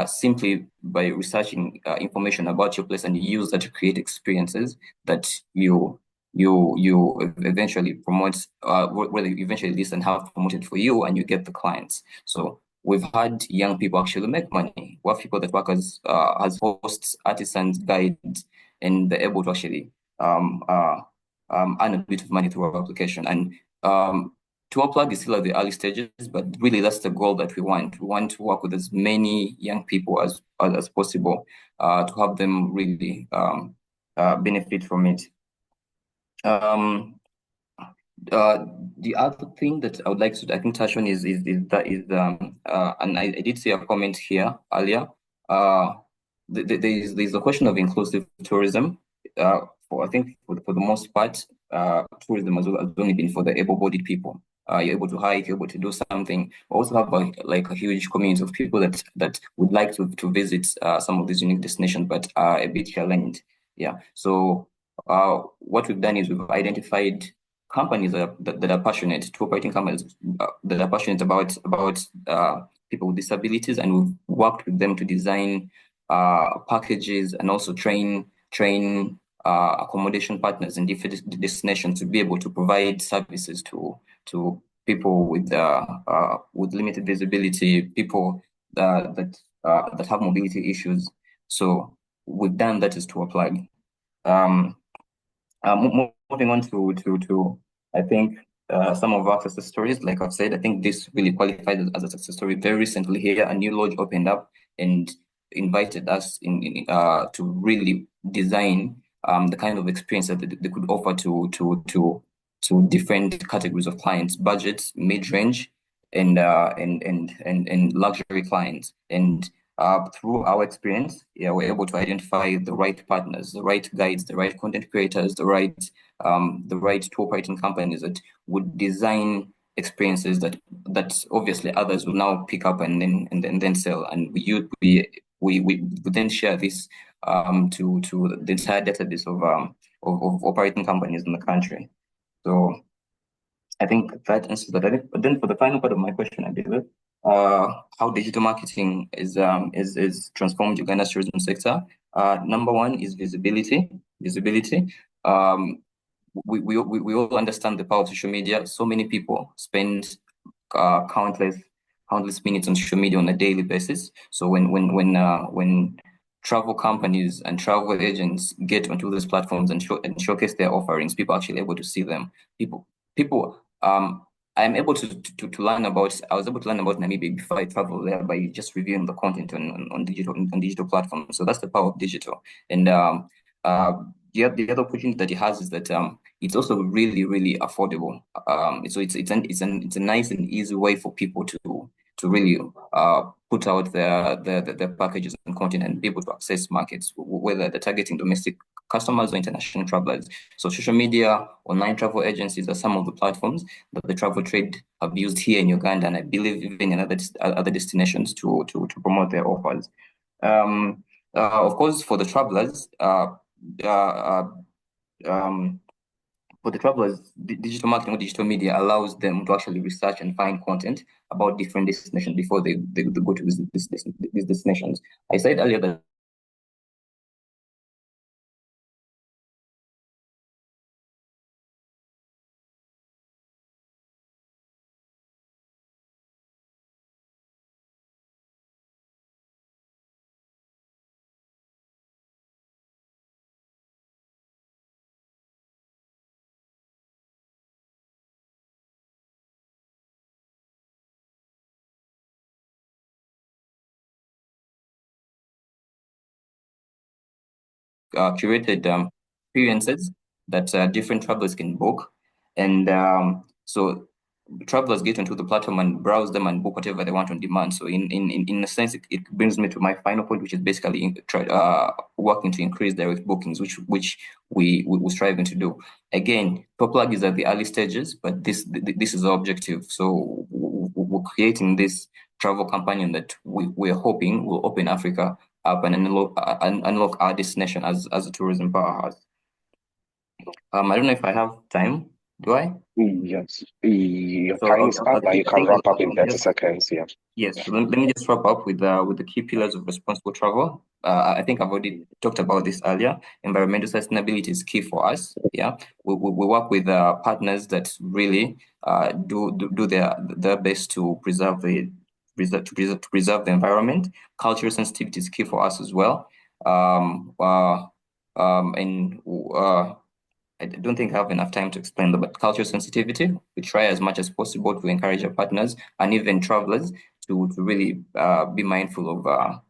simply by researching information about your place, and you use that to create experiences that you eventually promote, whether you eventually list and have promoted for you, and you get the clients. So we've had young people actually make money. We have people that work as hosts, artisans, guides, and they're able to actually earn a bit of money through our application. And Tour Plug is still at the early stages, but really that's the goal that we want. We want to work with as many young people as possible to have them really benefit from it. The other thing that I would like to, I think, touch on is and I did see a comment here earlier. There's the question of inclusive tourism. I think for the most part, tourism has only been for the able-bodied people. You're able to hike, you're able to do something. We also have a huge community of people that would like to visit some of these unique destinations, but are a bit challenged. Yeah. So what we've done is we've identified companies that are passionate, tour operating companies that are passionate about people with disabilities, and we've worked with them to design packages and also train accommodation partners in different destinations to be able to provide services to people with limited visibility, people that have mobility issues. So we've done that as Tour Plug. Moving on to I think some of our success stories. Like I've said, I think this really qualifies as a success story. Very recently here, a new lodge opened up and invited us to really design the kind of experience that they could offer to different categories of clients: budgets, mid-range, and luxury clients. And through our experience, we're able to identify the right partners, the right guides, the right content creators, the right tour operating companies that would design experiences that obviously others will now pick up and then sell. And we then share this to the entire database of operating companies in the country. So I think that answers that. But then for the final part of my question, I believe, how digital marketing is transformed Uganda's tourism sector. Number one is visibility. We all understand the power of social media. So many people spend countless minutes on social media on a daily basis. So when travel companies and travel agents get onto these platforms and showcase their offerings, people are actually able to see them. People I'm able to learn about. I was able to learn about Namibia before I traveled there by just reviewing the content on digital platforms. So that's the power of digital. And the other opportunity that it has is that it's also really affordable. So it's a nice and easy way for people to really put out their packages and content and be able to access markets, whether they're targeting domestic customers or international travelers. So social media, online travel agencies are some of the platforms that the travel trade have used here in Uganda, and I believe even in other destinations to promote their offers. Of course, for the travelers, for the travelers, digital marketing or digital media allows them to actually research and find content about different destinations before they go to these destinations. I said earlier that curated experiences that different travelers can book. And so travelers get onto the platform and browse them and book whatever they want on demand. So in a sense, it brings me to my final point, which is basically working to increase direct bookings, which we're striving to do. Again, Plug is at the early stages, but this is our objective. So we're creating this travel companion that we're hoping will open Africa up and unlock our destination as a tourism powerhouse. I don't know if I have time. Do I? Yes. Your So time is up, but you can wrap up in 30 just, seconds. Yeah. yes. So let me just wrap up with the key pillars of responsible travel. I think I've already talked about this earlier. Environmental sustainability is key for us. Yeah, we work with partners that really do their best to preserve the environment. Cultural sensitivity is key for us as well. And I don't think I have enough time to explain that, but cultural sensitivity, we try as much as possible to encourage our partners and even travelers to really be mindful of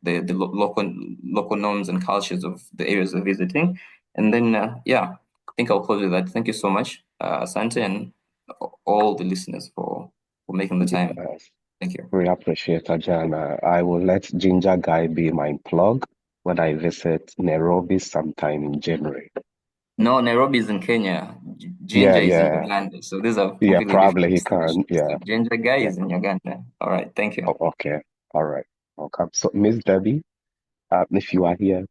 the local norms and cultures of the areas they're visiting. And then, yeah, I think I'll close with that. Thank you so much, Asante, and all the listeners for making the time. Yes. Thank you. We appreciate Ajana. I will let Ginger Guy be my plug when I visit Nairobi sometime in January. No, Nairobi is in Kenya. Ginger is in Yeah. Uganda. So these are Yeah, completely probably he different can. destinations. Yeah. So Ginger guy Yeah. is in Uganda. All right, thank you. Oh, okay. All right. Welcome. So, Miss Debbie, if you are here,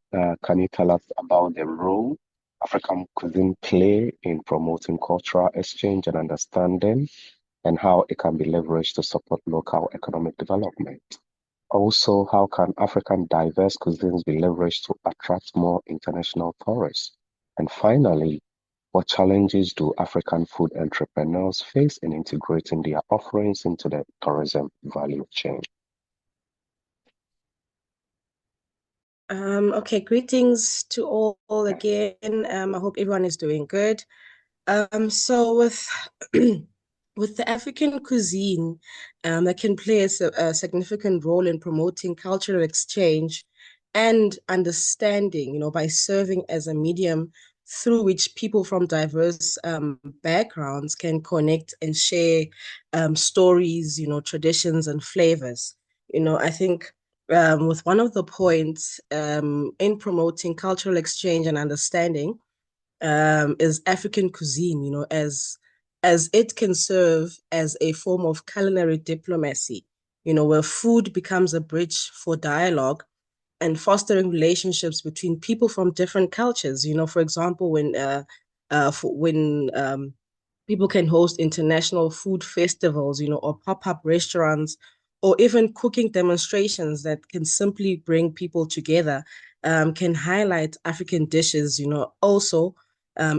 can you tell us about the role African cuisine play in promoting cultural exchange and understanding, and how it can be leveraged to support local economic development? Also, how can African diverse cuisines be leveraged to attract more international tourists? And finally, what challenges do African food entrepreneurs face in integrating their offerings into the tourism value chain? Okay, greetings to all again. I hope everyone is doing good. So with with the African cuisine, that can play a significant role in promoting cultural exchange and understanding, by serving as a medium through which people from diverse backgrounds can connect and share stories, traditions and flavors. I think with one of the points in promoting cultural exchange and understanding is African cuisine, as it can serve as a form of culinary diplomacy, where food becomes a bridge for dialogue and fostering relationships between people from different cultures. For example, when people can host international food festivals, or pop-up restaurants, or even cooking demonstrations that can simply bring people together, can highlight African dishes, also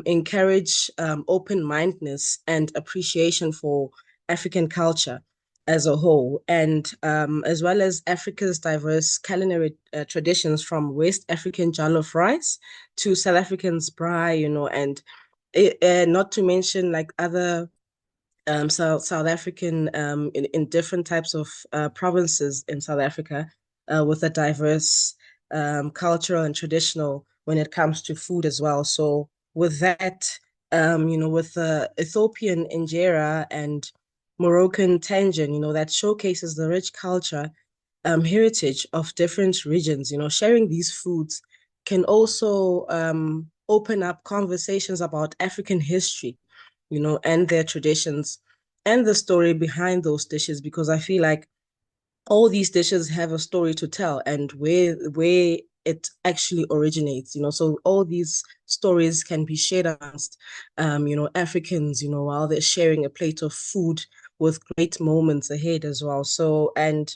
encourage open-mindedness and appreciation for African culture as a whole, and as well as Africa's diverse culinary traditions, from West African jollof rice to South African's braai, and not to mention like other South African in different types of provinces in South Africa with a diverse cultural and traditional when it comes to food as well. So with that, with the Ethiopian injera and Moroccan tangent, that showcases the rich culture heritage of different regions. Sharing these foods can also open up conversations about African history, and their traditions and the story behind those dishes, because I feel like all these dishes have a story to tell and where it actually originates, so all these stories can be shared amongst Africans, while they're sharing a plate of food with great moments ahead as well. So, and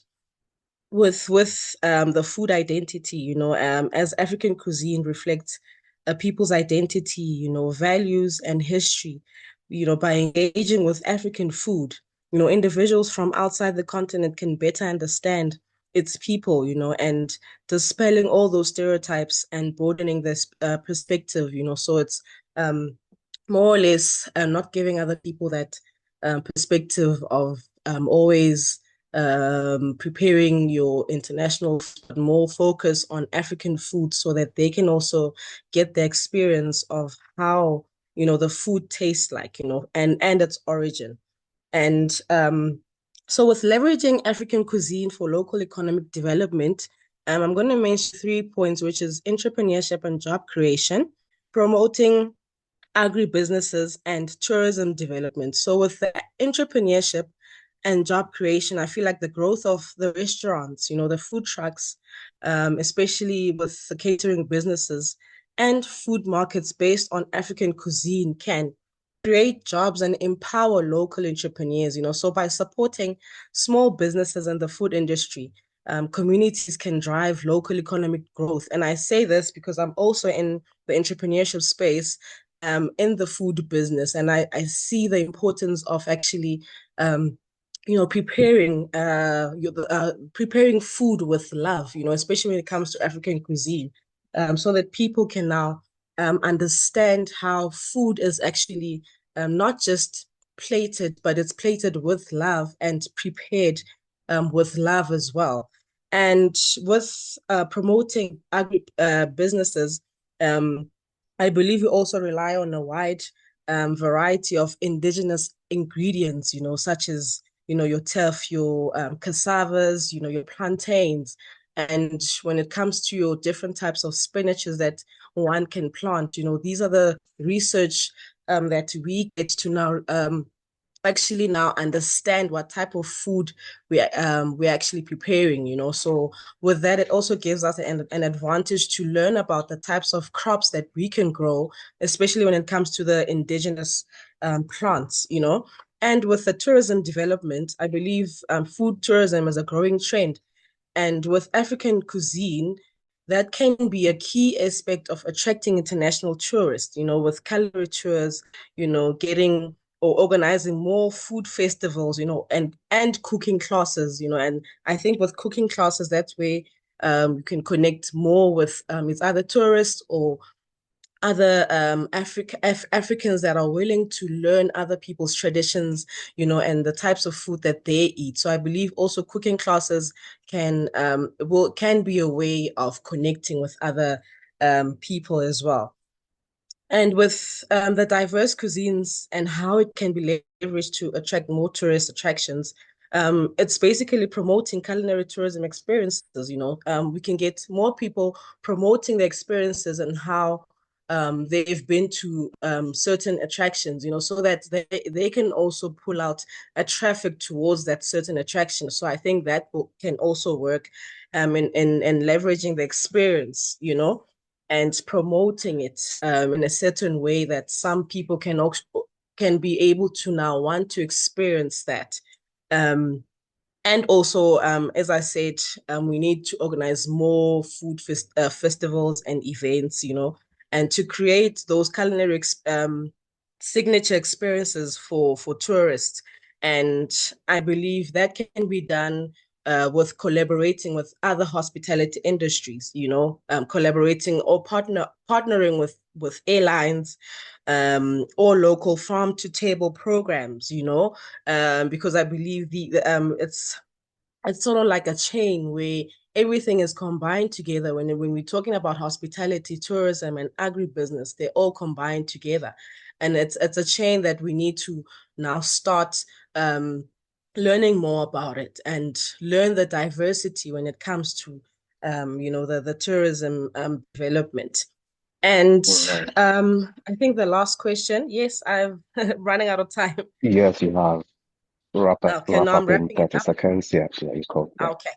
with the food identity, as African cuisine reflects a people's identity, values and history, by engaging with African food, individuals from outside the continent can better understand its people, and dispelling all those stereotypes and broadening this perspective, so it's more or less not giving other people that perspective of always preparing your international, but more focus on African food so that they can also get the experience of how, the food tastes like, and its origin. And so with leveraging African cuisine for local economic development, I'm going to mention 3 points, which is entrepreneurship and job creation, promoting agribusinesses and tourism development. So with the entrepreneurship and job creation, I feel like the growth of the restaurants, the food trucks, especially with the catering businesses and food markets based on African cuisine can create jobs and empower local entrepreneurs, so by supporting small businesses in the food industry, communities can drive local economic growth. And I say this because I'm also in the entrepreneurship space in the food business. And I see the importance of actually, preparing preparing food with love, especially when it comes to African cuisine, so that people can now understand how food is actually not just plated, but it's plated with love and prepared with love as well. And with promoting agri businesses, I believe we also rely on a wide variety of indigenous ingredients, such as, your teff, your cassavas, your plantains. And when it comes to your different types of spinaches that one can plant, these are the research that we get to now actually now understand what type of food we're actually preparing, so with that it also gives us an advantage to learn about the types of crops that we can grow, especially when it comes to the indigenous plants, and with the tourism development, I believe food tourism is a growing trend, and with African cuisine, that can be a key aspect of attracting international tourists, with culinary tours, getting or organizing more food festivals, and cooking classes, and I think with cooking classes, that's where you can connect more with it's either tourists or other Africans that are willing to learn other people's traditions, and the types of food that they eat. So I believe also cooking classes can be a way of connecting with other people as well. And with the diverse cuisines and how it can be leveraged to attract more tourist attractions, it's basically promoting culinary tourism experiences. We can get more people promoting the experiences and how they've been to certain attractions, so that they can also pull out a traffic towards that certain attraction. So I think that can also work in leveraging the experience, and promoting it in a certain way that some people can be able to now want to experience that. And also, as I said, we need to organize more food festivals and events, and to create those culinary signature experiences for tourists. And I believe that can be done with collaborating with other hospitality industries, collaborating or partnering with airlines, or local farm to table programs, because I believe it's sort of like a chain where everything is combined together. When we're talking about hospitality, tourism, and agribusiness, they're all combined together, and it's a chain that we need to now start learning more about it and learn the diversity when it comes to the tourism development. And Right. I think the last question, yes, I'm running out of time. Yes, you have. Okay, Wrap now I'm up in wrapping it 30 up. seconds. Yeah, you go. Yeah. Okay.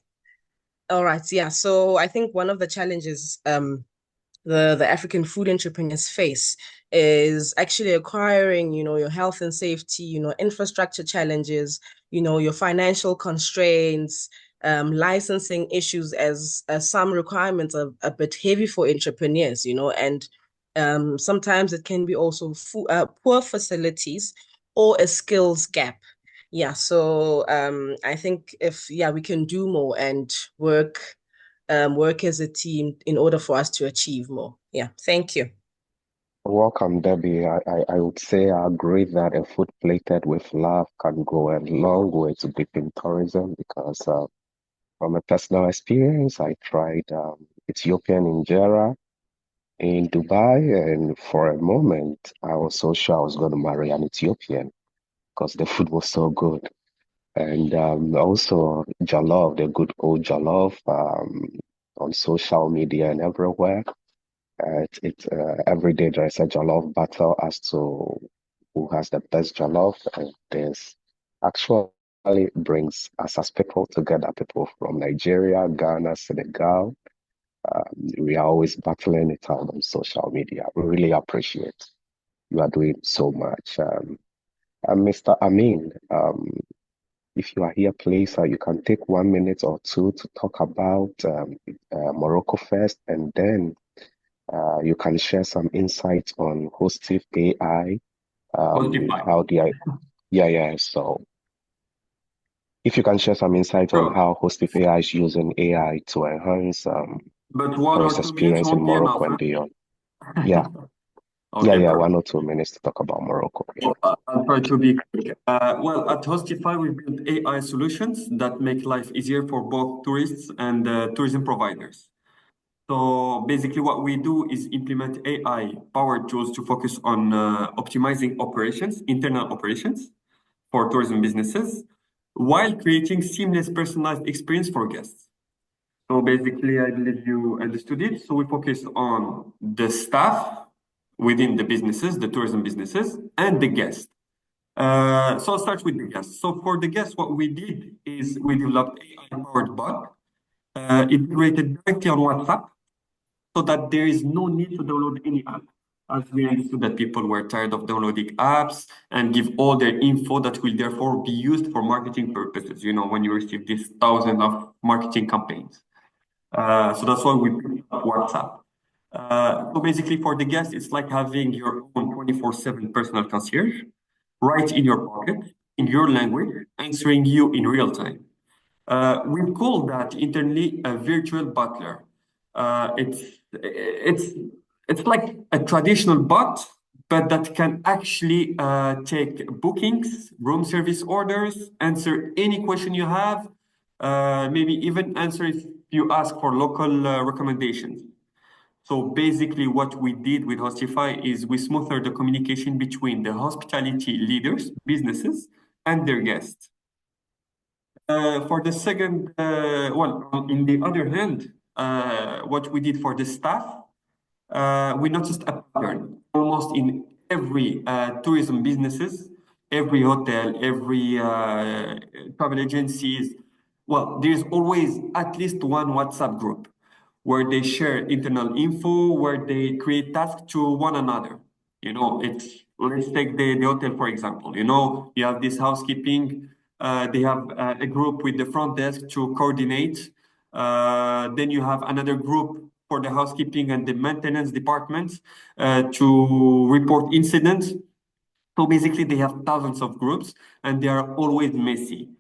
All right. Yeah. So I think one of the challenges the African food entrepreneurs face is actually acquiring, your health and safety, infrastructure challenges, your financial constraints, licensing issues, as some requirements are a bit heavy for entrepreneurs, and sometimes it can be also poor facilities or a skills gap. Yeah, so I think if we can do more and work as a team in order for us to achieve more. Yeah, thank you. Welcome, Debbie. I would say I agree that a food plated with love can go a long way to deepen tourism because from a personal experience, I tried Ethiopian injera in Dubai, and for a moment, I was so sure I was going to marry an Ethiopian because the food was so good. And also jollof, the good old jollof on social media and everywhere. Every day there's a jollof battle as to who has the best jollof, and this actually brings us as people together, people from Nigeria, Ghana, Senegal. We are always battling it out on social media. We really appreciate you are doing so much. And Mr. Amin, if you are here, please, you can take 1 minute or two to talk about Morocco first, and then you can share some insights on hostive AI, Hostify. how yeah. So if you can share some insight on Sure. how hostive AI is using AI to enhance But 1 or tourist 2 minutes experience in won't be enough, Morocco and beyond. Yeah, Okay, yeah, perfect. 1 or 2 minutes to talk about Morocco. Yeah. I'll try to be quick. Well, at Hostify, we build AI solutions that make life easier for both tourists and tourism providers. So basically, what we do is implement AI-powered tools to focus on optimizing operations, internal operations for tourism businesses, while creating seamless personalized experience for guests. So basically, I believe you understood it. So we focus on the staff within the businesses, the tourism businesses, and the guests. So I'll start with the guests. So for the guests, what we did is we developed AI-powered bot, integrated directly on WhatsApp, so that there is no need to download any app. As we understood that people were tired of downloading apps and give all their info that will therefore be used for marketing purposes, when you receive these thousands of marketing campaigns. So that's why we picked up WhatsApp. So basically for the guests, it's like having your own 24/7 personal concierge right in your pocket, in your language, answering you in real time. We call that internally a virtual butler. It's like a traditional bot, but that can actually take bookings, room service orders, answer any question you have, maybe even answer if you ask for local recommendations. So basically, what we did with Hostify is we smoothed the communication between the hospitality leaders, businesses, and their guests. For the second, in the other hand, what we did for the staff, we noticed a pattern almost in every tourism businesses, every hotel, every travel agencies. Well, there's always at least one WhatsApp group where they share internal info, where they create tasks to one another. Let's take the hotel, for example. You have this housekeeping, they have a group with the front desk to coordinate. Then you have another group for the housekeeping and the maintenance departments to report incidents. So basically, they have thousands of groups and they are always messy.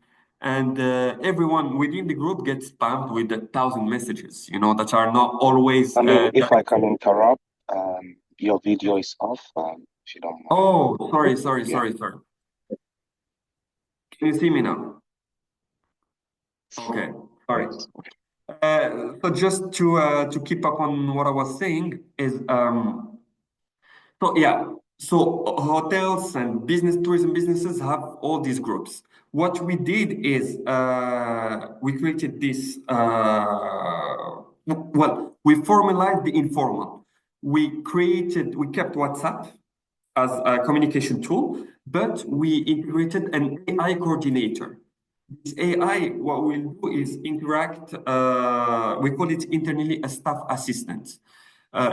And everyone within the group gets spammed with 1,000 messages, that are not always I mean, if that. I can interrupt, your video is off. if you don't mind. Oh, sorry. Yeah. Can you see me now? Okay, sorry. Yes. So just to keep up on what I was saying is so yeah, so hotels and tourism businesses have all these groups. What we did is we created this. Well, we formalized the informal. We kept WhatsApp as a communication tool, but we integrated an AI coordinator. This AI, what we'll do is interact. We call it internally a staff assistant.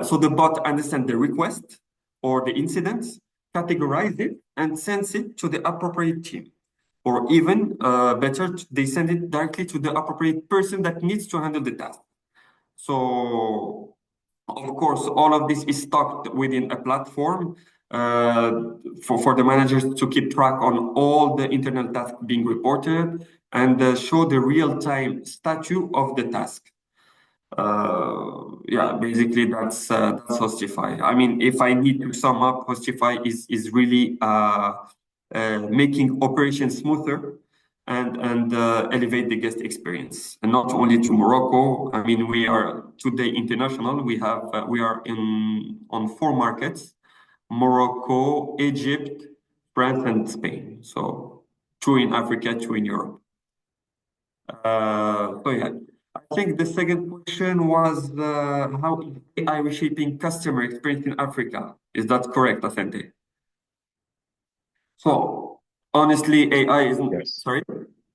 So the bot understands the request or the incidents, categorize it, and sends it to the appropriate team. Or even better, they send it directly to the appropriate person that needs to handle the task. So, of course, all of this is stocked within a platform for the managers to keep track on all the internal tasks being reported and show the real-time status of the task. Yeah, basically that's Hostify. I mean, if I need to sum up, Hostify is really making operations smoother and elevate the guest experience, and not only to Morocco. I mean, we are today international. We are on 4 markets: Morocco, Egypt, France, and Spain. So 2 in Africa, 2 in Europe. So yeah, I think the second question was how is AI reshaping customer experience in Africa? Is that correct, Asante? So honestly, AI isn't. Yes. Sorry.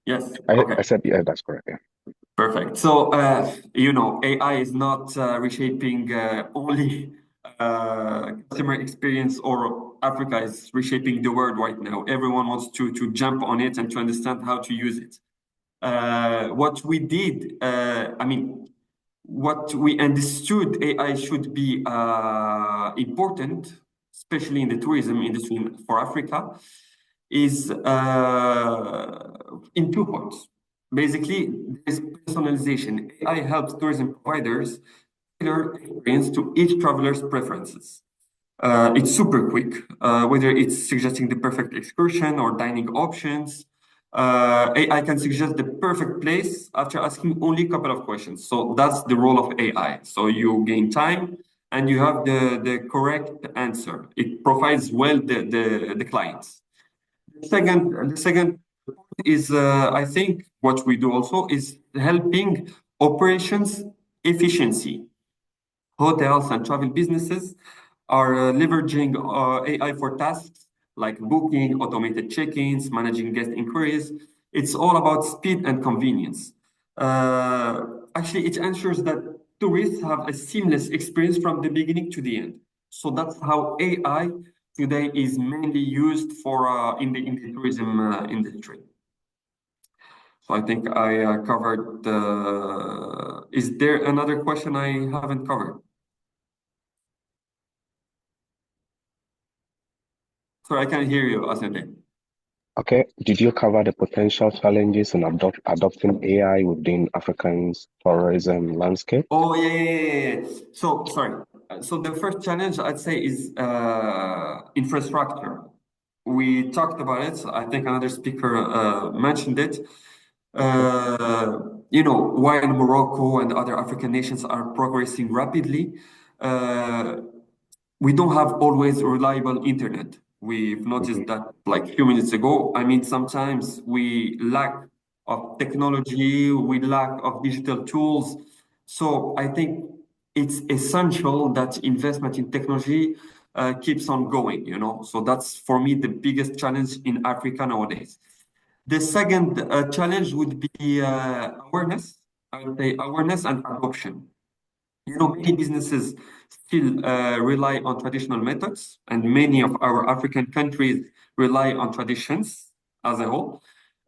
Yes. I Okay. said, yeah, that's correct. Yeah. Perfect. So AI is not reshaping only customer experience, or Africa is reshaping the world right now. Everyone wants to jump on it and to understand how to use it. What we did, I mean, what we understood AI should be important, especially in the tourism industry for Africa, is in 2 points. Basically, there's personalization. AI helps tourism providers tailor experience to each traveler's preferences. It's super quick, whether it's suggesting the perfect excursion or dining options. AI can suggest the perfect place after asking only a couple of questions. So that's the role of AI. So you gain time and you have the correct answer. It provides well the clients. The second is, I think, what we do also is helping operations efficiency. Hotels and travel businesses are leveraging AI for tasks like booking, automated check-ins, managing guest inquiries. It's all about speed and convenience. Actually, it ensures that tourists have a seamless experience from the beginning to the end. So that's how AI today is mainly used for in the tourism industry. So I think I covered the. Is there another question I haven't covered? Sorry, I can't hear you, Asante. Okay. Did you cover the potential challenges in adopting AI within African's tourism landscape? Oh, yeah. So, sorry. So the first challenge I'd say is infrastructure. We talked about it. I think another speaker mentioned it. While Morocco and other African nations are progressing rapidly, we don't have always reliable internet. We've noticed that like a few minutes ago. I mean, sometimes we lack of technology, we lack of digital tools. So I think it's essential that investment in technology keeps on going, So that's for me the biggest challenge in Africa nowadays. The second challenge would be awareness. I would say awareness and adoption. Many businesses still rely on traditional methods, and many of our African countries rely on traditions as a whole.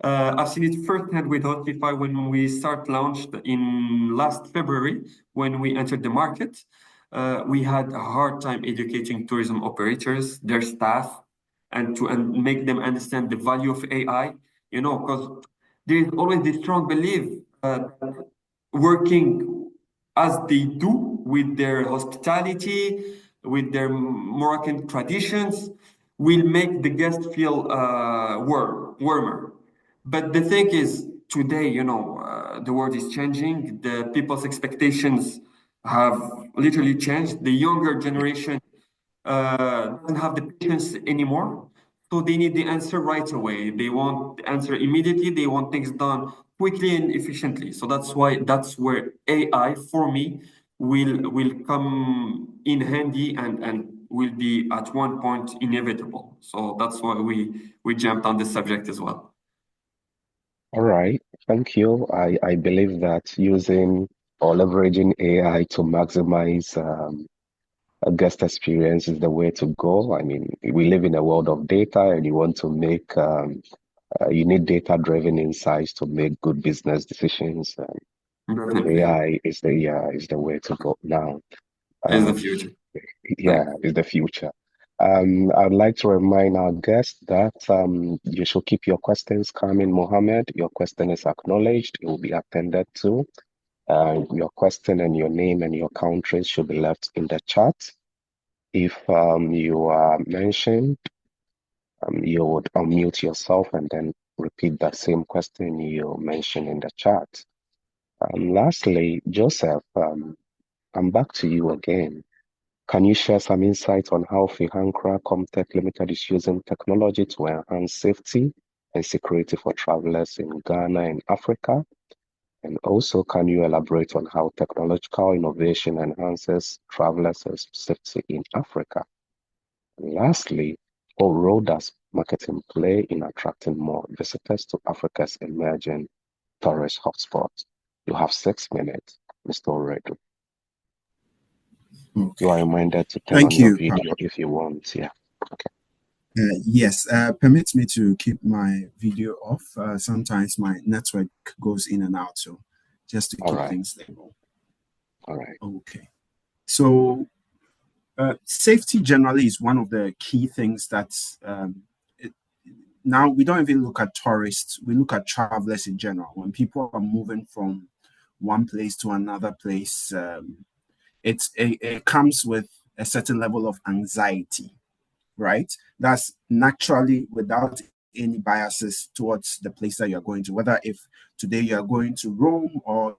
I've seen it firsthand with Hostify when we launched in last February, when we entered the market. We had a hard time educating tourism operators, their staff, and make them understand the value of AI, because there is always this strong belief that working as they do with their hospitality, with their Moroccan traditions, will make the guest feel warmer. But the thing is, today, the world is changing. The people's expectations have literally changed. The younger generation doesn't have the patience anymore. So they need the answer right away. They want the answer immediately. They want things done quickly and efficiently. So that's where AI for me will come in handy and will be at one point inevitable. So that's why we jumped on this subject as well. All right, thank you. I believe that using or leveraging AI to maximize a guest experience is the way to go. I mean, we live in a world of data, and you want to make you need data-driven insights to make good business decisions. Definitely. AI is the way to go now. Is the future. Yeah, is the future. I'd like to remind our guests that you should keep your questions coming, Mohammed. Your question is acknowledged. It will be attended to. Your question and your name and your country should be left in the chat. If you are mentioned, you would unmute yourself and then repeat that same question you mentioned in the chat. Lastly, Joseph, I'm back to you again. Can you share some insight on how Fihankra Comtech Limited is using technology to enhance safety and security for travelers in Ghana and Africa? And also, can you elaborate on how technological innovation enhances travelers' safety in Africa? And lastly, what role does marketing play in attracting more visitors to Africa's emerging tourist hotspots? You have 6 minutes, Mr. Oredu. Okay. You are reminded to turn Thank on your you, video if you want. Yeah. Okay. Yes, permit me to keep my video off. Sometimes my network goes in and out, so just to All keep right. things stable. All right. Okay. So safety generally is one of the key things that now we don't even look at tourists, we look at travelers in general. When people are moving from one place to another place, it comes with a certain level of anxiety, right? That's naturally without any biases towards the place that you're going to, whether if today you're going to Rome or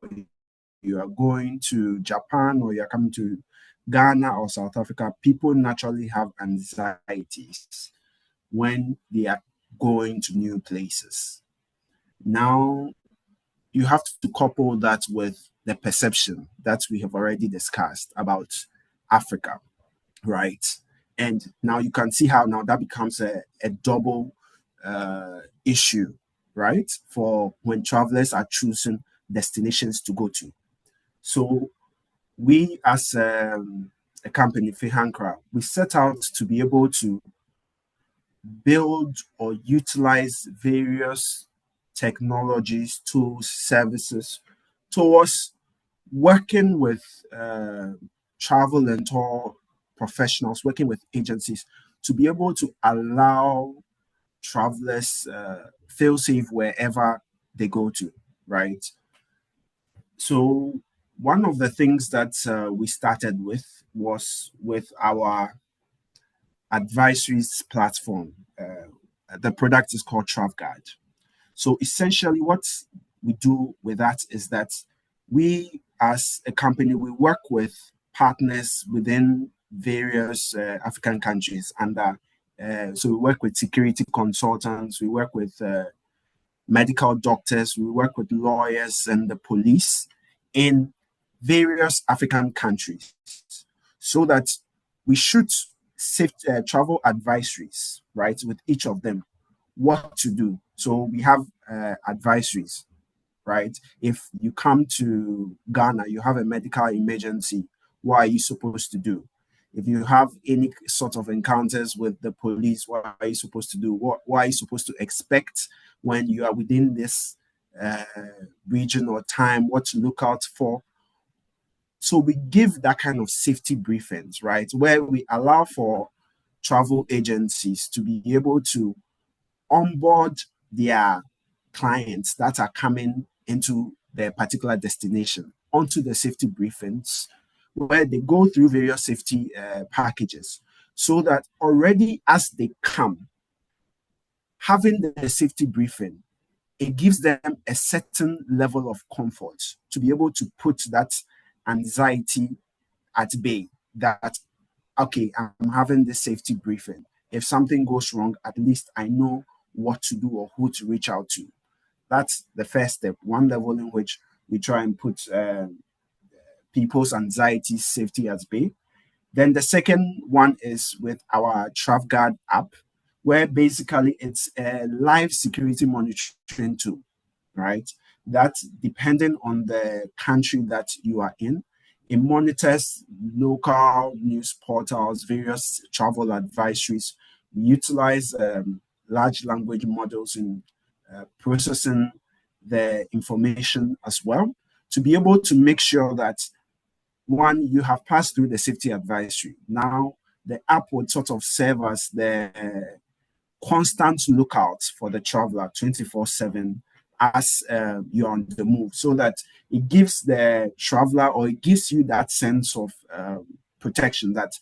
you are going to Japan or you're coming to Ghana or South Africa, people naturally have anxieties when they are going to new places. Now, you have to couple that with the perception that we have already discussed about Africa, right? And now you can see how now that becomes a double issue, right? For when travelers are choosing destinations to go to. So we as a company, Fihankra, we set out to be able to build or utilize various technologies, tools, services towards working with travel and tour professionals, working with agencies to be able to allow travelers feel safe wherever they go to, right? So one of the things that we started with was with our advisories platform. The product is called TravGuide. So essentially what we do with that is that we as a company, we work with partners within various African countries. And so we work with security consultants, we work with medical doctors, we work with lawyers and the police in various African countries so that we shoot safe travel advisories, right, with each of them, what to do. So we have advisories, right? If you come to Ghana, you have a medical emergency, what are you supposed to do? If you have any sort of encounters with the police, what are you supposed to do? What are you supposed to expect when you are within this region or time? What to look out for? So we give that kind of safety briefings, right? Where we allow for travel agencies to be able to onboard their clients that are coming into their particular destination onto the safety briefings where they go through various safety packages, so that already as they come, having the safety briefing, it gives them a certain level of comfort to be able to put that anxiety at bay, that, okay, I'm having this safety briefing. If something goes wrong, at least I know what to do or who to reach out to. That's the first step, one level in which we try and put people's anxiety, safety at bay. Then the second one is with our TravGuard app, where basically it's a live security monitoring tool, right? That, depending on the country that you are in, it monitors local news portals, various travel advisories. We utilize large language models in processing the information as well, to be able to make sure that, one, you have passed through the safety advisory. Now, the app would sort of serve as the constant lookout for the traveler 24/7 as you're on the move, so that it gives the traveler, or it gives you that sense of protection, that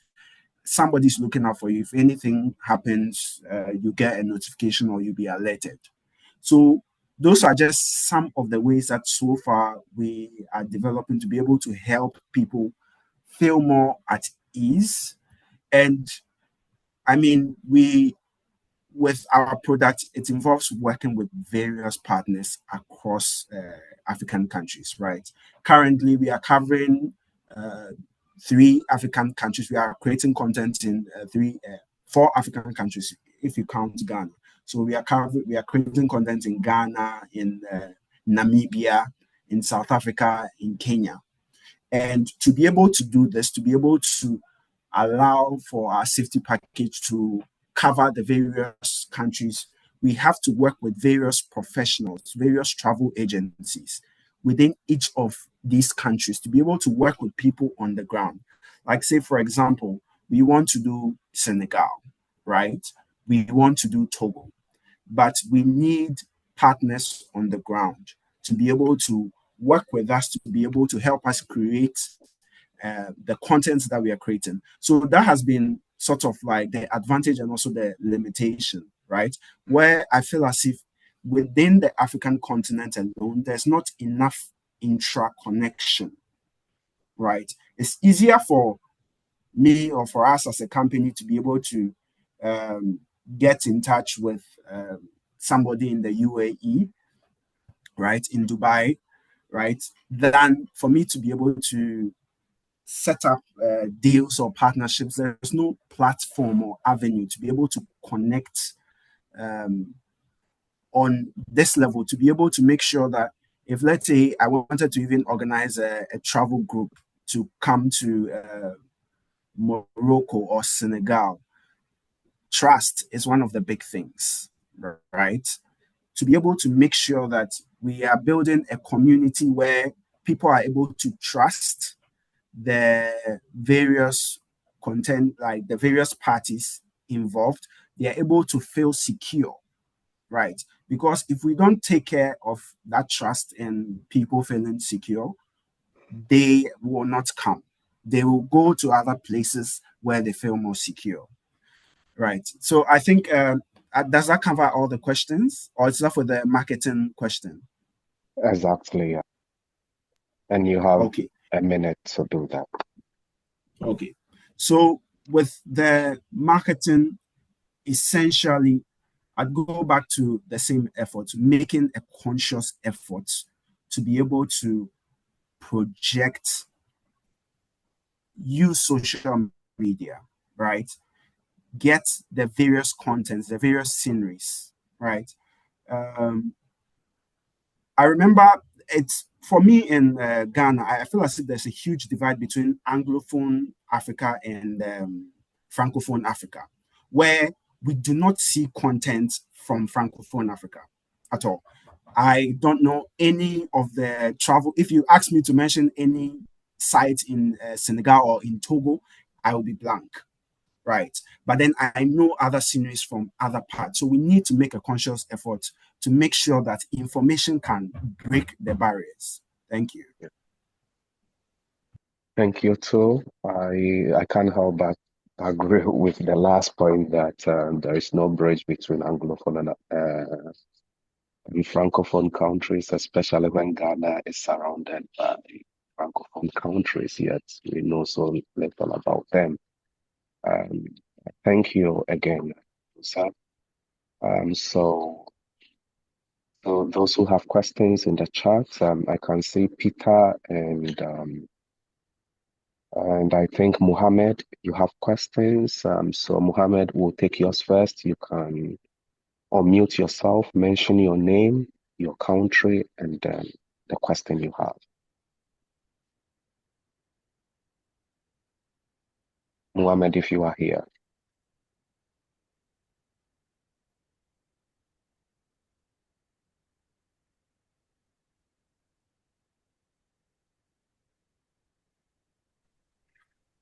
somebody's looking out for you. If anything happens, you get a notification or you'll be alerted. So those are just some of the ways that so far we are developing to be able to help people feel more at ease. And I mean, with our product, it involves working with various partners across African countries, right? Currently, we are covering 3 African countries. We are creating content in 4 African countries, if you count Ghana. So we are creating content in Ghana, in Namibia, in South Africa, in Kenya. And to be able to do this, to be able to allow for our safety package to cover the various countries, we have to work with various professionals, various travel agencies within each of these countries to be able to work with people on the ground. Like, say, for example, we want to do Senegal, right? We want to do Togo, but we need partners on the ground to be able to work with us, to be able to help us create the content that we are creating. So that has been sort of like the advantage and also the limitation, right? Where I feel as if within the African continent alone, there's not enough intra-connection, right? It's easier for me or for us as a company to be able to get in touch with somebody in the UAE, right, in Dubai, right, than for me to be able to set up deals or partnerships. There's no platform or avenue to be able to connect on this level, to be able to make sure that if, let's say, I wanted to even organize a travel group to come to Morocco or Senegal, trust is one of the big things, right? To be able to make sure that we are building a community where people are able to trust the various content, like the various parties involved, they are able to feel secure, right? Because if we don't take care of that trust and people feeling secure, they will not come. They will go to other places where they feel more secure, right? So I think, does that cover all the questions, or is that for the marketing question? Exactly. Yeah. And you have Okay. a minute to do that. Okay. So with the marketing, essentially, I'd go back to the same effort, making a conscious effort to be able to project, use social media, right? Get the various contents, the various sceneries, right? I remember it's, for me in Ghana, I feel as if there's a huge divide between Anglophone Africa and Francophone Africa, where we do not see content from Francophone Africa at all. I don't know any of the travel. If you ask me to mention any site in Senegal or in Togo, I will be blank, right? But then I know other sceneries from other parts. So we need to make a conscious effort to make sure that information can break the barriers. Thank you. Thank you too. I can't help but agree with the last point that there is no bridge between Anglophone and Francophone countries, especially when Ghana is surrounded by Francophone countries, yet we know so little about them. Um, Thank you again, sir. So those who have questions in the chat, I can see Peter and I think Mohammed, you have questions. So Mohammed will take yours first. You can unmute yourself, mention your name, your country, and then the question you have. Mohammed, if you are here.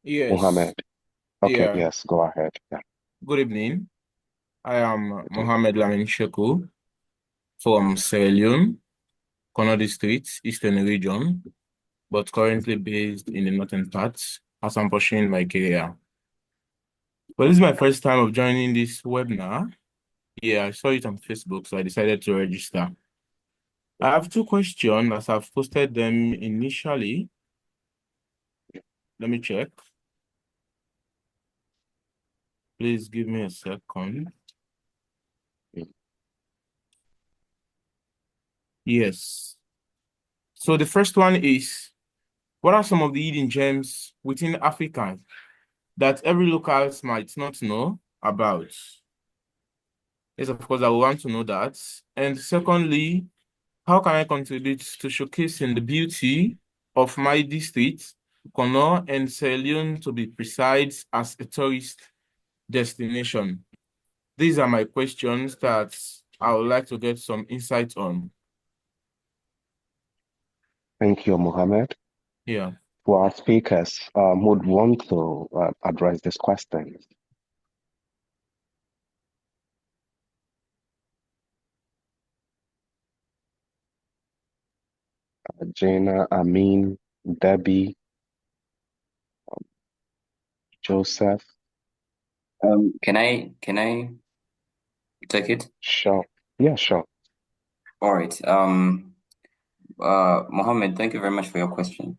Yes. Mohammed. Okay, Yeah. yes, go ahead. Yeah. Good evening. I am Mohammed Lamin Sheku from Sierra Leone, Kono District, Eastern Region, but currently based in the northern parts as I'm pursuing my career. Well, this is my first time of joining this webinar. Yeah, I saw it on Facebook, so I decided to register. I have two questions as I've posted them initially. Let me check. Please give me a second. Yes. So the first one is, what are some of the hidden gems within Africa that every locals might not know about? Yes, of course, I will want to know that. And secondly, how can I contribute to showcasing the beauty of my district, Kono and Sierra Leone, to be precise, as a tourist destination? These are my questions that I would like to get some insight on. Thank you, Mohammed. Yeah. For our speakers, would want to address this question. Jana, Amin, Debbie, Joseph. Can I take it? Sure. Yeah, sure. All right. Mohammed, thank you very much for your question.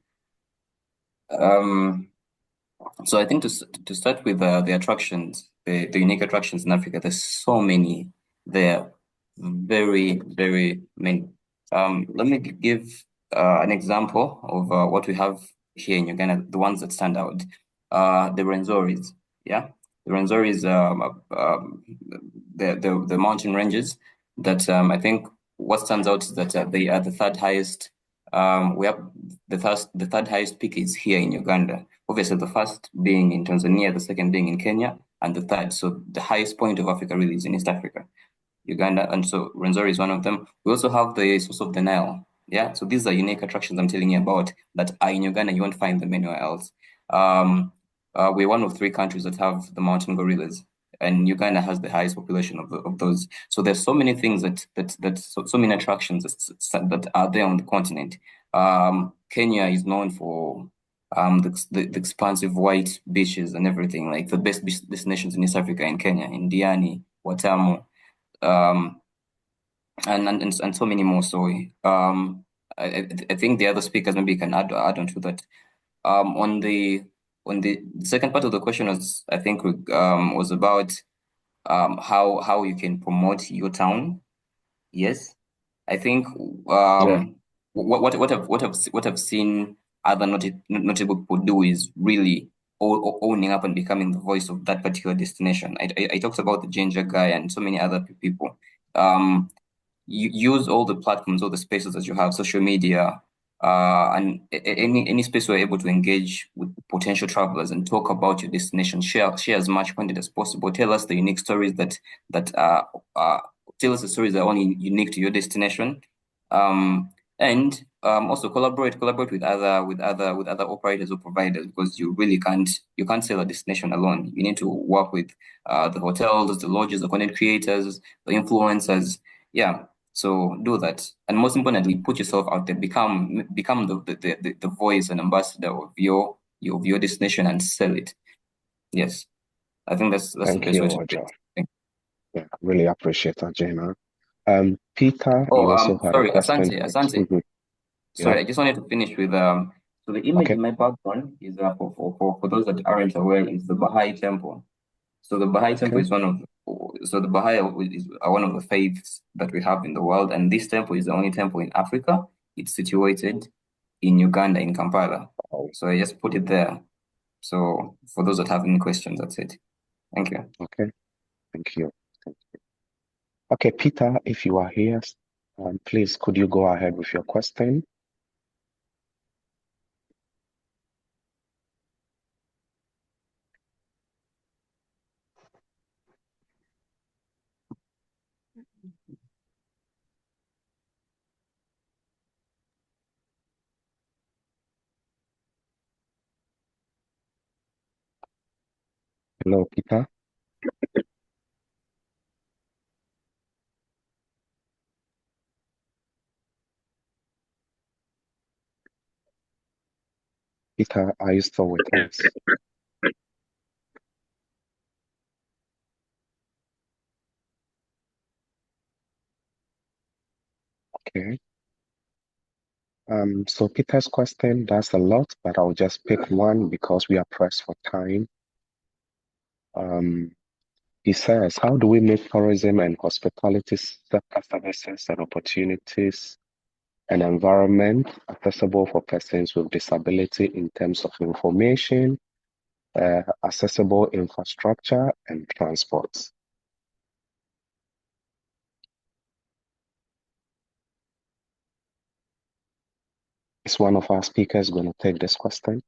So I think to start with the attractions, the unique attractions in Africa, there's so many. There, very, very many. Let me give an example of what we have here in Uganda, the ones that stand out. The Renzoris, yeah, the Renzoris, the mountain ranges that I think what stands out is that they are the third highest. We have the third highest peak is here in Uganda. Obviously, the first being in Tanzania, the second being in Kenya, and the third. So the highest point of Africa really is in East Africa, Uganda, and so Rwenzori is one of them. We also have the source of the Nile. Yeah, so these are unique attractions I'm telling you about that are in Uganda. You won't find them anywhere else. We're one of three countries that have the mountain gorillas, and Uganda has the highest population of those. So there's so many things so many attractions that are there on the continent. Kenya is known for the expansive white beaches and everything, like the best destinations in East Africa in Kenya, in Diani, Watamu, and so many more. So I think the other speakers maybe can add on to that. On the second part of the question was, I think, was about how you can promote your town. Yes, I think Yeah. what I've seen other notable people do is really owning up and becoming the voice of that particular destination. I talked about the ginger guy and so many other people. You use all the platforms, all the spaces that you have, social media, and any space where you're able to engage with potential travelers and talk about your destination. Share as much content as possible. Tell us the unique stories that tell us the stories that are only unique to your destination. And also collaborate with other operators or providers, because you really can't sell a destination alone. You need to work with the hotels, the lodges, the content creators, the influencers. Yeah. So do that, and most importantly, put yourself out there. Become the voice and ambassador of your your destination and sell it. Yes, I think that's the Thank best way you, to do Ojo. it. Yeah, I really appreciate that, Jana. Peter, you Oh, also had a sorry, question Asante, for us. Asante. Yeah, Sorry, I just wanted to finish with so the image okay. in my background is for those that aren't aware is the Baha'i temple. So the Baha'i temple Okay. is the Baha'i are one of the faiths that we have in the world, and this temple is the only temple in Africa. It's situated in Uganda, in Kampala. Oh, So I just put it there. So for those that have any questions, that's it. Thank you. okay. Thank you. Thank you. Okay, Peter, if you are here, please could you go ahead with your question? Hello, Peter. Peter, are you still with us? Okay. So Peter's question does a lot, but I'll just pick one because we are pressed for time. He says, how do we make tourism and hospitality sector services and opportunities and environment accessible for persons with disability in terms of information, accessible infrastructure, and transport? Is one of our speakers going to take this question?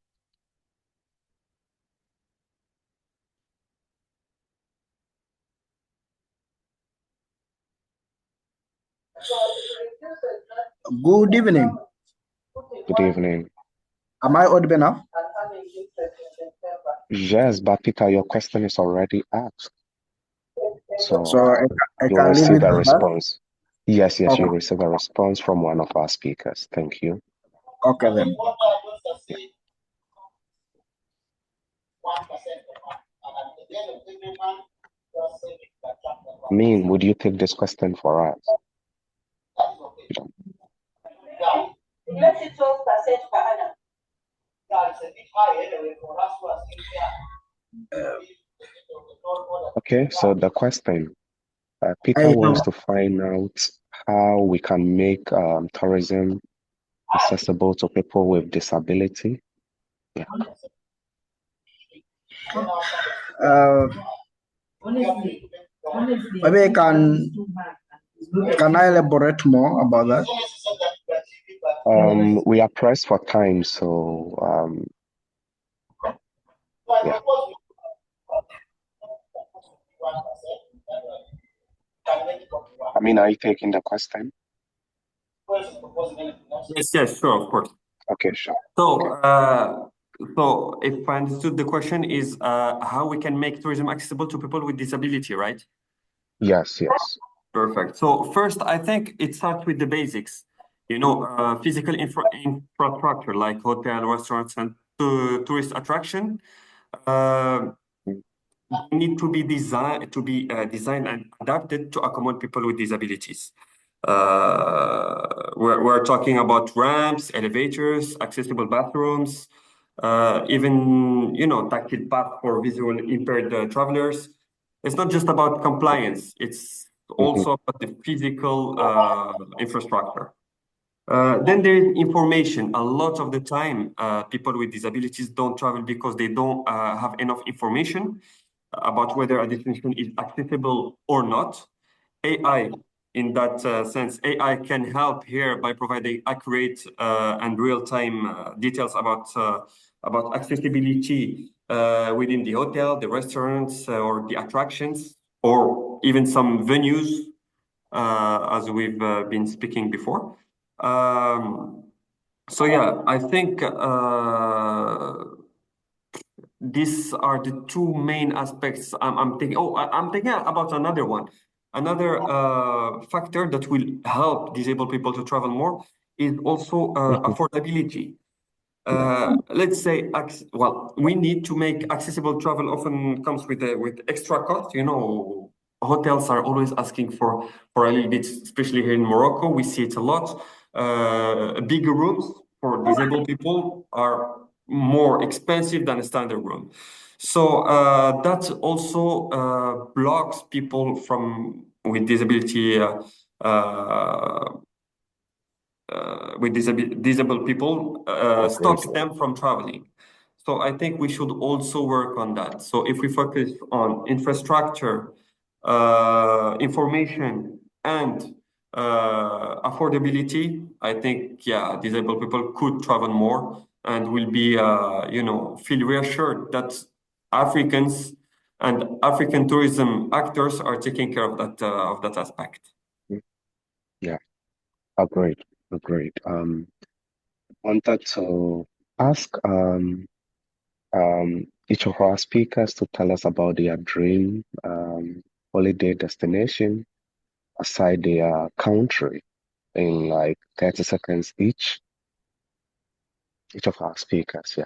Good evening. Good evening. Am I audible now? Yes, but Peter, your question is already asked. So I you'll can leave receive it a to her. response. Yes, Okay. you'll receive a response from one of our speakers. Thank you. Okay then. Yeah. Mean, would you take this question for us? Okay, so the question, Peter wants to find out how we can make tourism accessible to people with disability. Yeah. Maybe can I elaborate more about that? We are pressed for time, so yeah. I mean, are you taking the question? Yes, sure, of course. Okay, sure. So if I understood, the question is how we can make tourism accessible to people with disability, right? Yes. Perfect. So first, I think it starts with the basics. Physical infrastructure like hotel, restaurants, and tourist attraction need to be designed and adapted to accommodate people with disabilities. We're talking about ramps, elevators, accessible bathrooms, even tactile path for visual impaired travelers. It's not just about compliance; it's also about the physical infrastructure. Then there is information. A lot of the time, people with disabilities don't travel because they don't have enough information about whether a destination is accessible or not. AI, in that sense, AI can help here by providing accurate and real-time details about accessibility within the hotel, the restaurants, or the attractions, or even some venues, as we've been speaking before. So yeah, I think these are the two main aspects I'm thinking. Oh, I'm thinking about another one. Another factor that will help disabled people to travel more is also affordability. let's say, well, we need to make accessible travel often comes with extra cost. You know, hotels are always asking for a little bit, especially here in Morocco. We see it a lot. Bigger rooms for disabled people are more expensive than a standard room. So that also blocks people with disability disabled people, stops them from traveling. So I think we should also work on that. So if we focus on infrastructure, information, and affordability, I think, yeah, disabled people could travel more and will be, feel reassured that Africans and African tourism actors are taking care of that aspect. Yeah, agreed, agreed. Wanted to ask each of our speakers to tell us about their dream holiday destination aside their country in like 30 seconds each. Each of our speakers, yeah.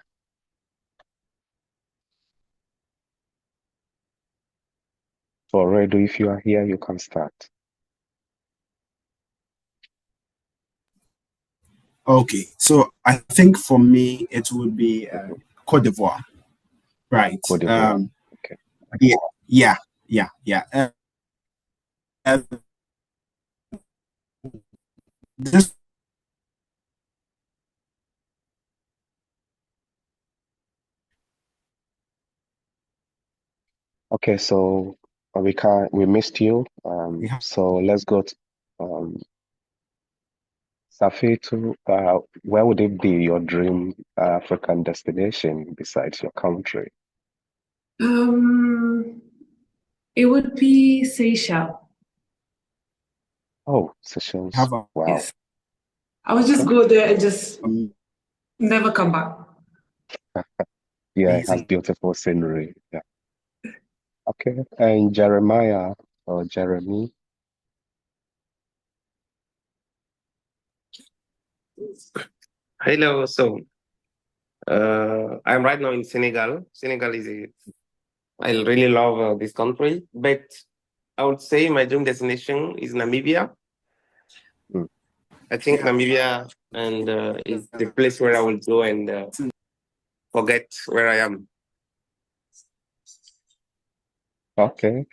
So Redo, if you are here, you can start. Okay, so I think for me it would be Cote d'Ivoire, right? Cote d'Ivoire. Okay. Yeah. This Okay, so we missed you. Yeah. So let's go to Safi, where would it be your dream African destination besides your country? It would be Seychelles. Oh, Seychelles. have Wow. yes. I would just go there and just never come back. Yeah, it has Amazing. beautiful scenery. Yeah. Okay. And Jeremiah or Jeremy? Hello. So I'm right now in Senegal. Senegal I really love this country, but I would say my dream destination is Namibia. Mm. I think Namibia is the place where I will go and forget where I am. Okay.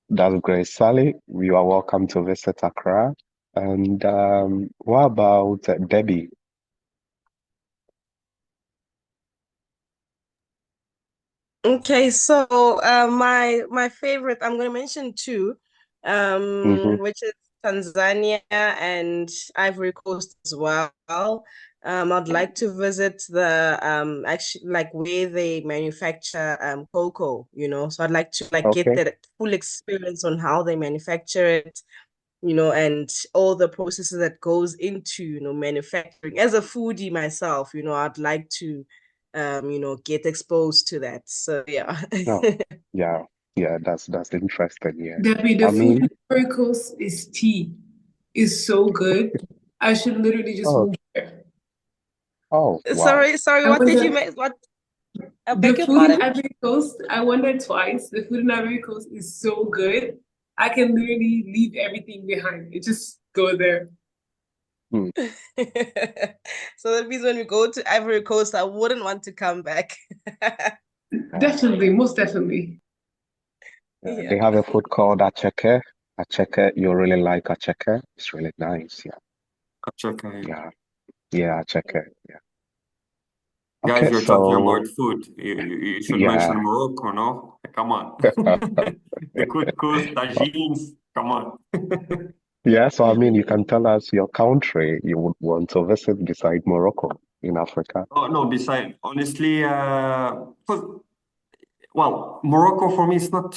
That's great. Sally, you are welcome to visit Accra. And what about Debbie? Okay, so my favorite, I'm going to mention two, Mm-hmm. which is Tanzania and Ivory Coast as well. I'd like to visit the actually like where they manufacture cocoa, you know. So I'd like to like get Okay. that full experience on how they manufacture it, you know, and all the processes that goes into, you know, manufacturing. As a foodie myself, you know, I'd like to get exposed to that. So yeah. Oh, yeah. Yeah, that's interesting. Yeah. Debbie, the I food mean, in Ivory Coast is tea. Is so good. I should literally just oh, move there. wow. Sorry, I what did you wonder make? What? I the beg your food in pardon? Ivory Coast, I went there twice. The food in Ivory Coast is so good. I can literally leave everything behind. It just go there. Hmm. So that means when we go to Ivory Coast, I wouldn't want to come back. Definitely, most definitely. They Yeah. have a food called acheke. Acheke, you really like acheke? It's really nice. Yeah. Achaka. Yeah. Yeah, acheke. Yeah. Guys, Okay, you're talking so about food. You should mention yeah. Morocco, no? Come on. The couscous, tagines, come on. Yeah, so I mean, you can tell us your country you would want to visit beside Morocco in Africa. Oh, no, beside, honestly, well, Morocco for me is not,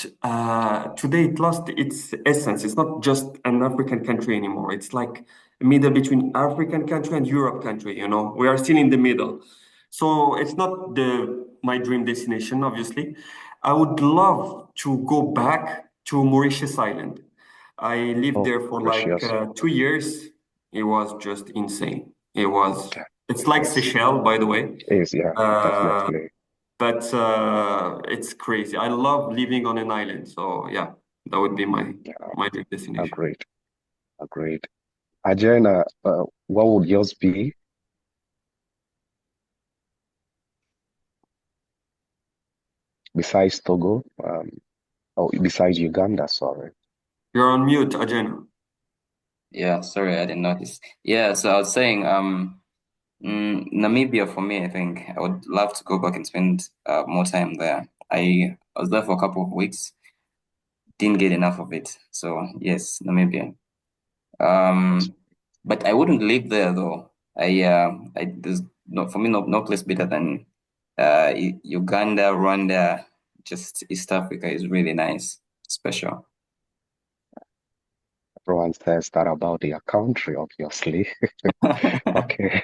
today it lost its essence. It's not just an African country anymore. It's like a middle between African country and Europe country, you know. We are still in the middle. So it's not my dream destination, obviously. I would love to go back to Mauritius Island. I lived Oh, there for like Mauritius. 2 years. It was just insane. It was Yeah. It's like Yes. Seychelles, by the way. Yeah, definitely. But it's crazy. I love living on an island. So yeah, that would be my dream destination. Agreed. Ajena, what would yours be? Besides Togo, besides Uganda, sorry. You're on mute, Ajena. Yeah, sorry, I didn't notice. Yeah, so I was saying, Namibia for me, I think I would love to go back and spend more time there. I was there for a couple of weeks, didn't get enough of it. So yes, Namibia. But I wouldn't live there though. There's no for me no place better than Uganda, Rwanda, just East Africa is really nice, special. Everyone says that about their country, obviously. Okay.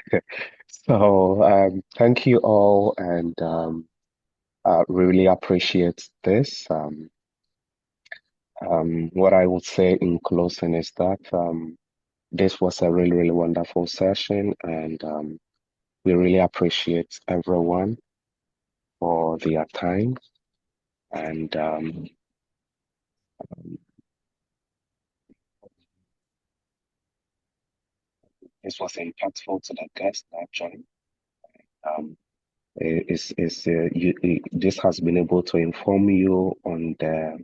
So thank you all, and really appreciate this. What I would say in closing is that this was a really, really wonderful session, and we really appreciate everyone for their time. And this was impactful to the guests that joined. This has been able to inform you on the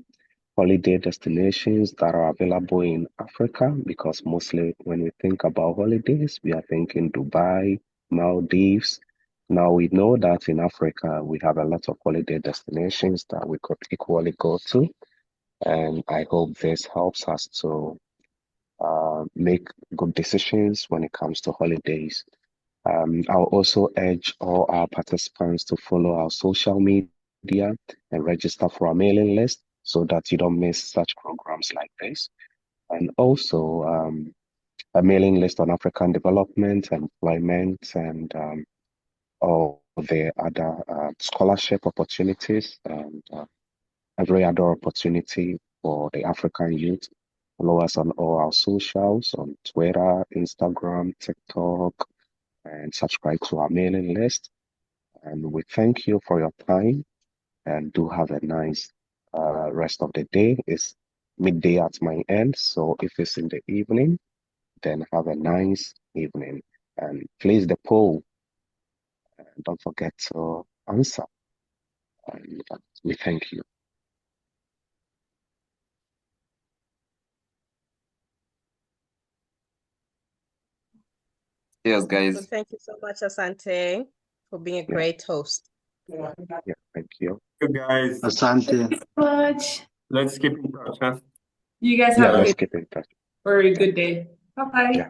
holiday destinations that are available in Africa, because mostly when we think about holidays, we are thinking Dubai, Maldives. Now we know that in Africa, we have a lot of holiday destinations that we could equally go to. And I hope this helps us to make good decisions when it comes to holidays. I'll also urge all our participants to follow our social media and register for our mailing list so that you don't miss such programs like this. And also a mailing list on African development, employment, and all the other scholarship opportunities and every other opportunity for the African youth. Follow us on all our socials on Twitter, Instagram, TikTok, and subscribe to our mailing list. And we thank you for your time, and do have a nice rest of the day. It's midday at my end, so if it's in the evening, then have a nice evening. And please the poll, and don't forget to answer. And we thank you. Cheers, So guys. thank you so much, Asante, for being a great host. Yeah, thank you. You guys, Asante. Much. let's keep in touch, huh? You guys have Let's a keep in touch. very good day. Bye bye. Yeah.